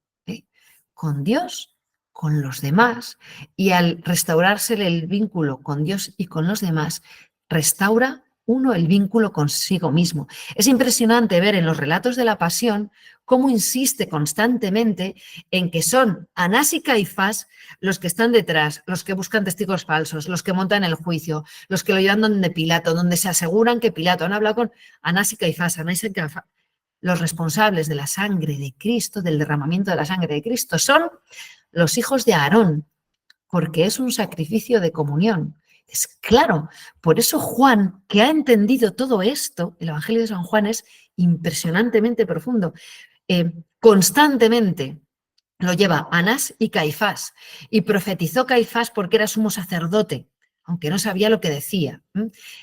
con Dios, con los demás, y al restaurarse el vínculo con Dios y con los demás, restaura uno el vínculo consigo mismo. Es impresionante ver en los relatos de la Pasión cómo insiste constantemente en que son Anás y Caifás los que están detrás, los que buscan testigos falsos, los que montan el juicio, los que lo llevan donde Pilato, donde se aseguran que Pilato, han hablado con Anás y Caifás, los responsables de la sangre de Cristo, del derramamiento de la sangre de Cristo, son los hijos de Aarón, porque es un sacrificio de comunión. Es claro, por eso Juan, que ha entendido todo esto, el Evangelio de San Juan es impresionantemente profundo, constantemente lo lleva Anás y Caifás, y profetizó Caifás porque era sumo sacerdote, aunque no sabía lo que decía.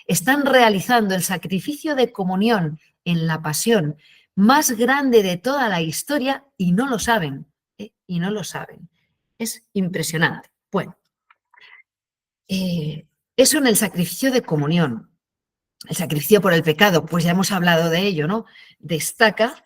Están realizando el sacrificio de comunión en la pasión más grande de toda la historia y no lo saben, y no lo saben. Es impresionante. Bueno, eso en el sacrificio de comunión. El sacrificio por el pecado, pues ya hemos hablado de ello, ¿no? Destaca,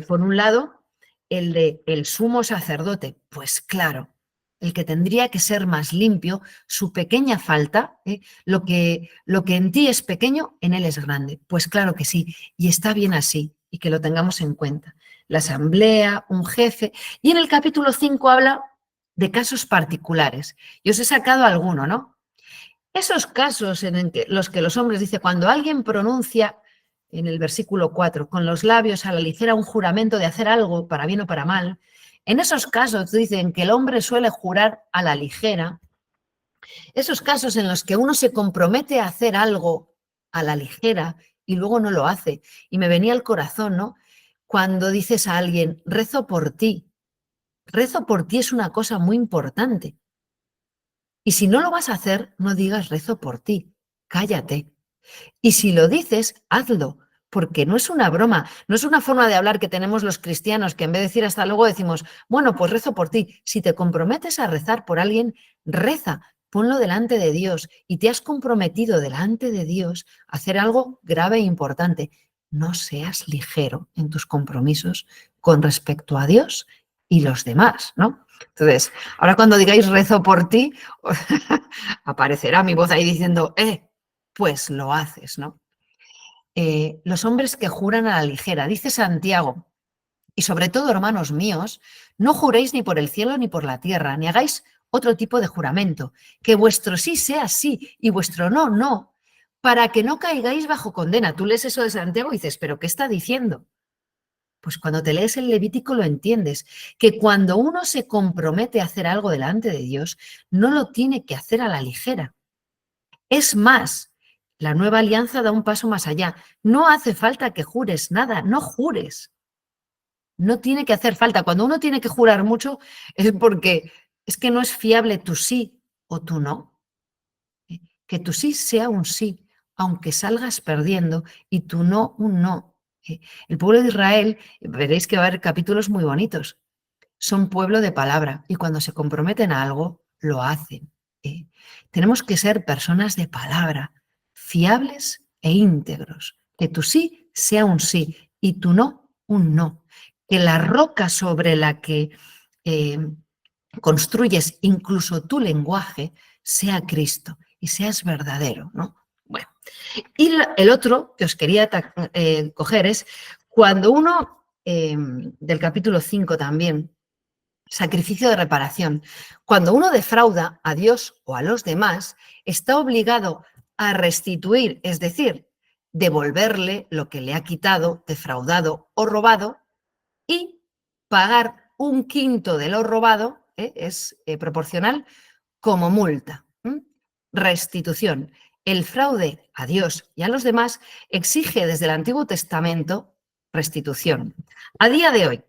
por un lado, el de el sumo sacerdote. Pues claro, el que tendría que ser más limpio, su pequeña falta, lo que en ti es pequeño, en él es grande. Pues claro que sí, y está bien así, y que lo tengamos en cuenta. La asamblea, un jefe, y en el capítulo 5 habla de casos particulares. Yo os he sacado alguno, ¿no? Esos casos en los que los hombres, dice, cuando alguien pronuncia, en el versículo 4, con los labios a la ligera un juramento de hacer algo para bien o para mal, en esos casos dicen que el hombre suele jurar a la ligera, esos casos en los que uno se compromete a hacer algo a la ligera y luego no lo hace. Y me venía al corazón, ¿no? Cuando dices a alguien, rezo por ti es una cosa muy importante. Y si no lo vas a hacer, no digas rezo por ti, cállate. Y si lo dices, hazlo, porque no es una broma, no es una forma de hablar que tenemos los cristianos, que en vez de decir hasta luego decimos, bueno, pues rezo por ti. Si te comprometes a rezar por alguien, reza, ponlo delante de Dios y te has comprometido delante de Dios a hacer algo grave e importante. No seas ligero en tus compromisos con respecto a Dios y los demás, ¿no? Entonces, ahora cuando digáis rezo por ti, aparecerá mi voz ahí diciendo, pues lo haces, ¿no? Los hombres que juran a la ligera, dice Santiago, y sobre todo, hermanos míos, no juréis ni por el cielo ni por la tierra, ni hagáis otro tipo de juramento, que vuestro sí sea sí y vuestro no, no, para que no caigáis bajo condena. Tú lees eso de Santiago y dices, ¿pero qué está diciendo? Pues cuando te lees el Levítico lo entiendes, que cuando uno se compromete a hacer algo delante de Dios, no lo tiene que hacer a la ligera. Es más, la nueva alianza da un paso más allá. No hace falta que jures nada, no jures. No tiene que hacer falta. Cuando uno tiene que jurar mucho es porque es que no es fiable tu sí o tu no. Que tu sí sea un sí, aunque salgas perdiendo, y tu no un no. El pueblo de Israel, veréis que va a haber capítulos muy bonitos, son pueblo de palabra y cuando se comprometen a algo, lo hacen. Tenemos que ser personas de palabra, fiables e íntegros. Que tu sí sea un sí y tu no un no. Que la roca sobre la que eh, construyes incluso tu lenguaje sea Cristo y seas verdadero, ¿no? Bueno, y el otro que os quería coger es cuando uno, del capítulo 5 también, sacrificio de reparación. Cuando uno defrauda a Dios o a los demás, está obligado a restituir, es decir, devolverle lo que le ha quitado, defraudado o robado y pagar un quinto de lo robado, es proporcional, como multa. Restitución. El fraude a Dios y a los demás exige desde el Antiguo Testamento restitución. A día de hoy,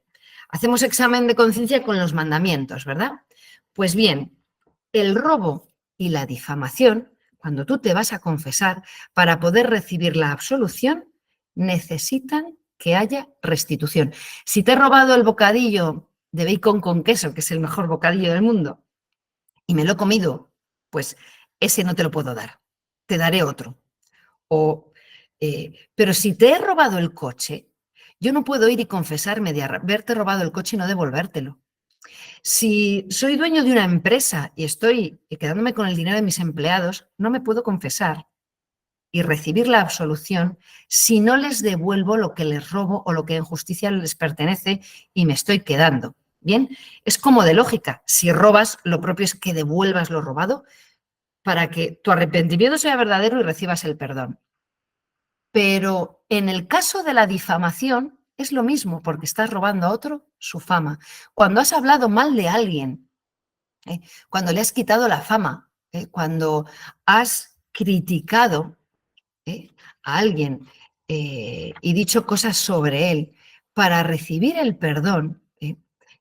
hacemos examen de conciencia con los mandamientos, ¿verdad? Pues bien, el robo y la difamación, cuando tú te vas a confesar, para poder recibir la absolución, necesitan que haya restitución. Si te he robado el bocadillo de bacon con queso, que es el mejor bocadillo del mundo, y me lo he comido, pues ese no te lo puedo dar, te daré otro. Pero si te he robado el coche, yo no puedo ir y confesarme de haberte robado el coche y no devolvértelo. Si soy dueño de una empresa y estoy quedándome con el dinero de mis empleados, no me puedo confesar y recibir la absolución si no les devuelvo lo que les robo o lo que en justicia les pertenece y me estoy quedando. Bien, es como de lógica. Si robas, lo propio es que devuelvas lo robado para que tu arrepentimiento sea verdadero y recibas el perdón. Pero en el caso de la difamación es lo mismo, porque estás robando a otro su fama. Cuando has hablado mal de alguien, cuando le has quitado la fama, cuando has criticado a alguien y dicho cosas sobre él, para recibir el perdón,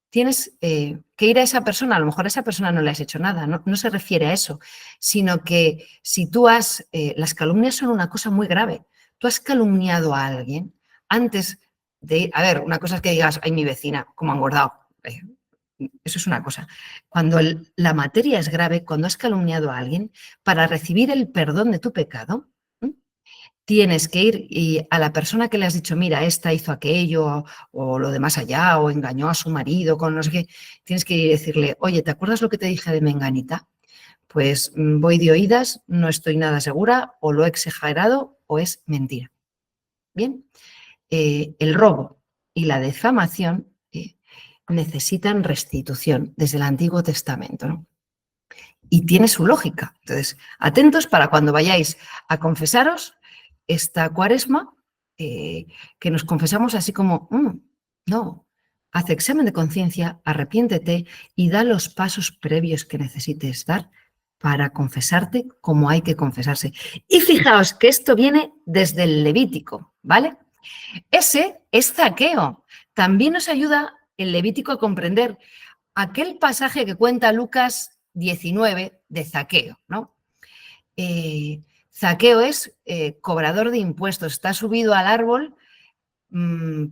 tienes que ir a esa persona. A lo mejor a esa persona no le has hecho nada, no se refiere a eso, sino que si tú las calumnias son una cosa muy grave. Tú has calumniado a alguien antes de, a ver, una cosa es que digas, ay, mi vecina, cómo ha engordado. Eso es una cosa. Cuando la materia es grave, cuando has calumniado a alguien, para recibir el perdón de tu pecado, tienes que ir y a la persona que le has dicho, mira, esta hizo aquello o lo de más allá o engañó a su marido con no sé qué, tienes que ir y decirle, oye, ¿te acuerdas lo que te dije de Menganita? Pues voy de oídas, no estoy nada segura, o lo he exagerado o es mentira. Bien, el robo y la difamación necesitan restitución desde el Antiguo Testamento, ¿no? Y tiene su lógica. Entonces, atentos para cuando vayáis a confesaros esta cuaresma, que nos confesamos así como, no, haz examen de conciencia, arrepiéntete y da los pasos previos que necesites dar para confesarte como hay que confesarse. Y fijaos que esto viene desde el Levítico, ¿vale? Ese es Zaqueo. También nos ayuda el Levítico a comprender aquel pasaje que cuenta Lucas 19 de Zaqueo, ¿no? Zaqueo es cobrador de impuestos, está subido al árbol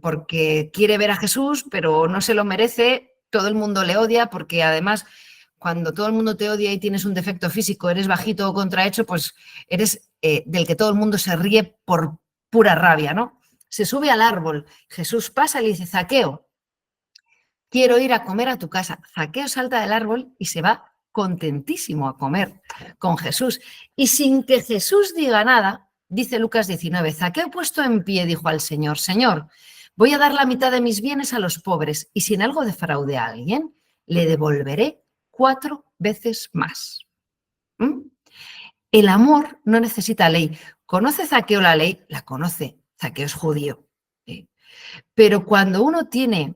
porque quiere ver a Jesús, pero no se lo merece, todo el mundo le odia porque además cuando todo el mundo te odia y tienes un defecto físico, eres bajito o contrahecho, pues eres del que todo el mundo se ríe por pura rabia, ¿no? Se sube al árbol, Jesús pasa y le dice, Zaqueo, quiero ir a comer a tu casa. Zaqueo salta del árbol y se va contentísimo a comer con Jesús. Y sin que Jesús diga nada, dice Lucas 19, Zaqueo puesto en pie dijo al Señor, Señor, voy a dar la mitad de mis bienes a los pobres y si en algo defraude a alguien, le devolveré 4 veces más. ¿Mm? El amor no necesita ley. ¿Conoce Zaqueo la ley? La conoce. Zaqueo es judío. ¿Eh? Pero cuando uno tiene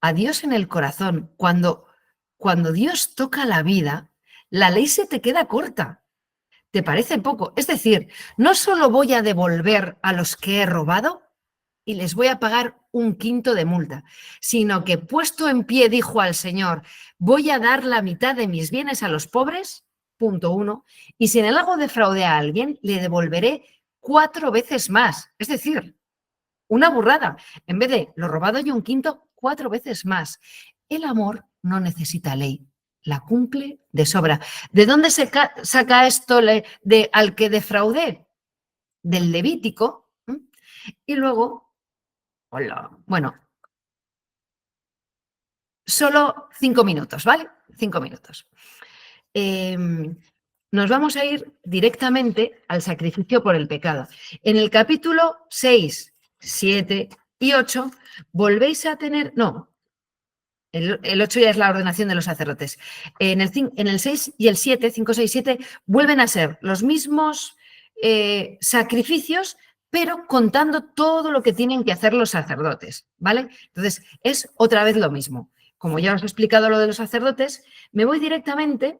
a Dios en el corazón, cuando Dios toca la vida, la ley se te queda corta. ¿Te parece poco? Es decir, no solo voy a devolver a los que he robado y les voy a pagar 1/5 de multa, sino que puesto en pie dijo al Señor, voy a dar la mitad de mis bienes a los pobres, punto 1, y si en el hago de fraude a alguien, le devolveré 4 veces más. Es decir, una burrada. En vez de lo robado y 1/5, 4 veces más. El amor no necesita ley, la cumple de sobra. ¿De dónde se saca esto de al que defraudé? Del Levítico. Y luego, hola, bueno, solo 5 minutos, ¿vale? 5 minutos. Nos vamos a ir directamente al sacrificio por el pecado. En el capítulo 6, 7 y 8 volvéis a tener, no, el 8 ya es la ordenación de los sacerdotes. En el 6 y el 7, 5, 6, 7, vuelven a ser los mismos sacrificios, pero contando todo lo que tienen que hacer los sacerdotes, ¿vale? Entonces, es otra vez lo mismo. Como ya os he explicado lo de los sacerdotes, me voy directamente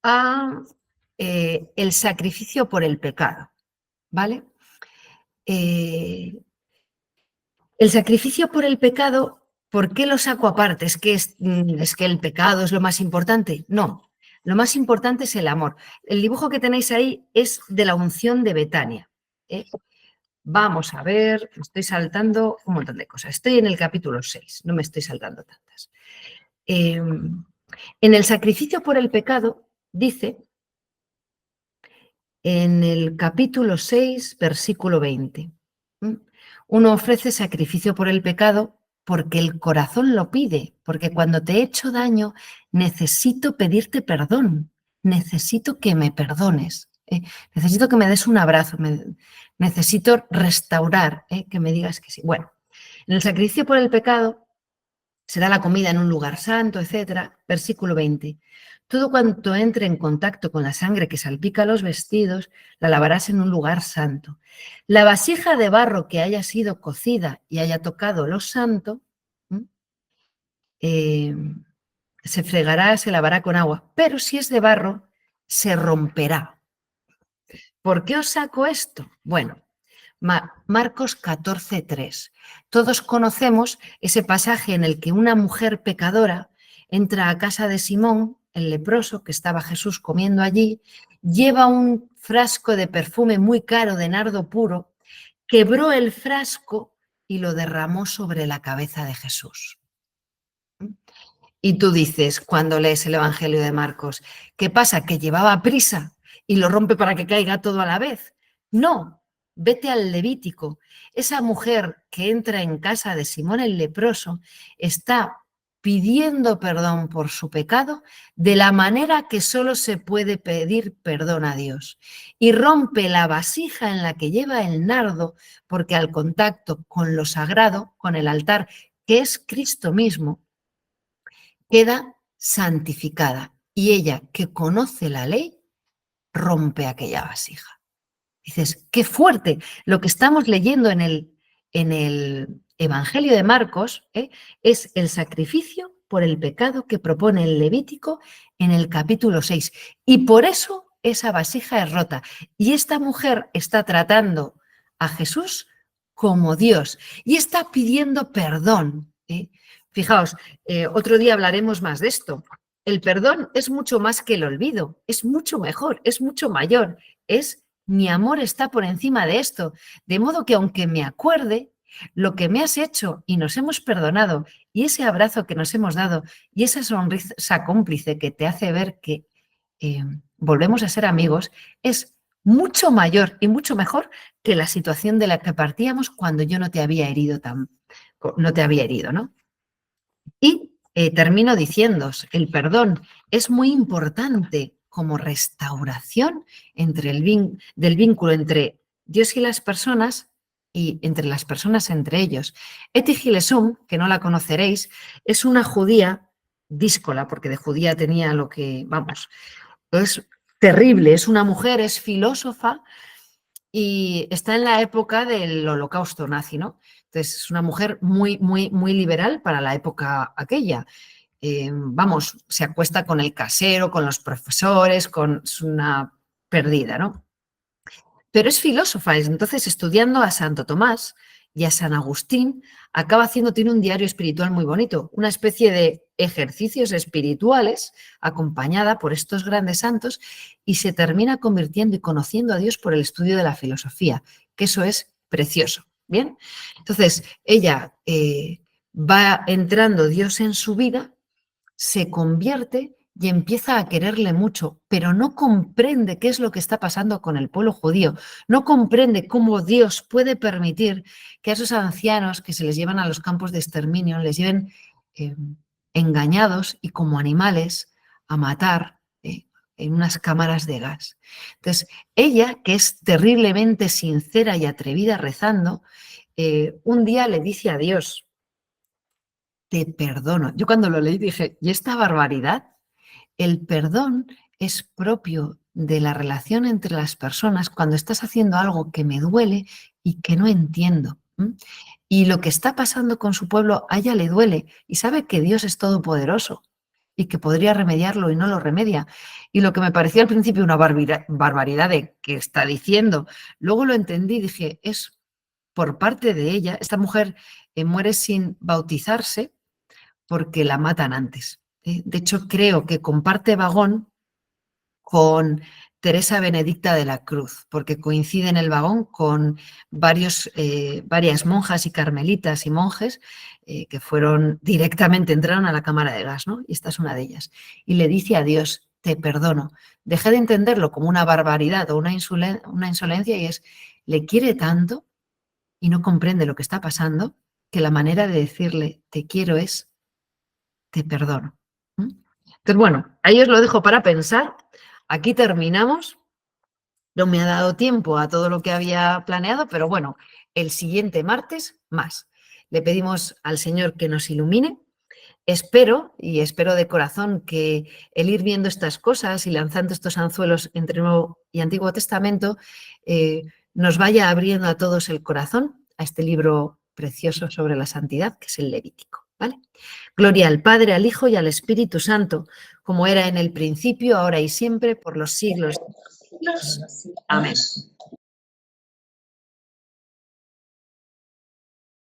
a el sacrificio por el pecado, ¿vale? El sacrificio por el pecado, ¿por qué lo saco aparte? ¿Es que el pecado es lo más importante? No, lo más importante es el amor. El dibujo que tenéis ahí es de la unción de Betania. ¿Eh? Vamos a ver, me estoy saltando un montón de cosas. Estoy en el capítulo 6, no me estoy saltando tantas. En el sacrificio por el pecado dice, en el capítulo 6, versículo 20, uno ofrece sacrificio por el pecado porque el corazón lo pide, porque cuando te he hecho daño necesito pedirte perdón, necesito que me perdones, necesito que me des un abrazo, necesito restaurar, que me digas que sí. Bueno, en el sacrificio por el pecado será la comida en un lugar santo, etcétera. Versículo 20. Todo cuanto entre en contacto con la sangre que salpica los vestidos, la lavarás en un lugar santo. La vasija de barro que haya sido cocida y haya tocado lo santo, se fregará, se lavará con agua, pero si es de barro, se romperá. ¿Por qué os saco esto? Bueno, Marcos 14:3. Todos conocemos ese pasaje en el que una mujer pecadora entra a casa de Simón, el leproso, que estaba Jesús comiendo allí, lleva un frasco de perfume muy caro de nardo puro, quebró el frasco y lo derramó sobre la cabeza de Jesús. Y tú dices, cuando lees el Evangelio de Marcos, ¿qué pasa? ¿Que llevaba prisa y lo rompe para que caiga todo a la vez? No, vete al Levítico. Esa mujer que entra en casa de Simón el leproso está pidiendo perdón por su pecado de la manera que solo se puede pedir perdón a Dios. Y rompe la vasija en la que lleva el nardo, porque al contacto con lo sagrado, con el altar, que es Cristo mismo, queda santificada. Y ella, que conoce la ley, rompe aquella vasija. Dices, qué fuerte. Lo que estamos leyendo en el Evangelio de Marcos es el sacrificio por el pecado que propone el Levítico en el capítulo 6. Y por eso esa vasija es rota. Y esta mujer está tratando a Jesús como Dios y está pidiendo perdón. Fijaos, otro día hablaremos más de esto. El perdón es mucho más que el olvido, es mucho mejor, es mucho mayor, es mi amor está por encima de esto, de modo que aunque me acuerde lo que me has hecho y nos hemos perdonado y ese abrazo que nos hemos dado y esa sonrisa cómplice que te hace ver que volvemos a ser amigos, es mucho mayor y mucho mejor que la situación de la que partíamos cuando yo no te había herido, ¿no? Y termino diciéndoos, el perdón es muy importante como restauración del vínculo entre Dios y las personas y entre las personas entre ellos. Eti Gilesum, que no la conoceréis, es una judía díscola, porque de judía tenía lo que, vamos, es terrible, es una mujer, es filósofa y está en la época del holocausto nazi, ¿no? Entonces es una mujer muy, muy, muy liberal para la época aquella. Vamos, se acuesta con el casero, con los profesores, es una perdida, ¿no? Pero es filósofa, entonces estudiando a Santo Tomás y a San Agustín, tiene un diario espiritual muy bonito, una especie de ejercicios espirituales acompañada por estos grandes santos y se termina convirtiendo y conociendo a Dios por el estudio de la filosofía, que eso es precioso. Bien, entonces ella va entrando Dios en su vida, se convierte y empieza a quererle mucho, pero no comprende qué es lo que está pasando con el pueblo judío, no comprende cómo Dios puede permitir que a esos ancianos que se les llevan a los campos de exterminio les lleven eh, engañados y como animales a matar en unas cámaras de gas. Entonces, ella, que es terriblemente sincera y atrevida rezando, un día le dice a Dios, te perdono. Yo cuando lo leí dije, ¿y esta barbaridad? El perdón es propio de la relación entre las personas cuando estás haciendo algo que me duele y que no entiendo. Y lo que está pasando con su pueblo, a ella le duele y sabe que Dios es todopoderoso y que podría remediarlo y no lo remedia. Y lo que me parecía al principio una barbaridad de que está diciendo, luego lo entendí y dije, es por parte de ella, esta mujer muere sin bautizarse porque la matan antes. De hecho, creo que comparte vagón con Teresa Benedicta de la Cruz, porque coincide en el vagón con varias monjas y carmelitas y monjes que fueron directamente, entraron a la cámara de gas, ¿no? Y esta es una de ellas. Y le dice a Dios, te perdono. Dejé de entenderlo como una barbaridad o una insolencia y le quiere tanto y no comprende lo que está pasando que la manera de decirle, te quiero es te perdono. Entonces, bueno, ahí os lo dejo para pensar. Aquí terminamos. No me ha dado tiempo a todo lo que había planeado, pero bueno, el siguiente martes más. Le pedimos al Señor que nos ilumine. Espero, y espero de corazón, que el ir viendo estas cosas y lanzando estos anzuelos entre Nuevo y Antiguo Testamento nos vaya abriendo a todos el corazón a este libro precioso sobre la santidad, que es el Levítico. ¿Vale? Gloria al Padre, al Hijo y al Espíritu Santo, como era en el principio, ahora y siempre, por los siglos de los siglos. Amén.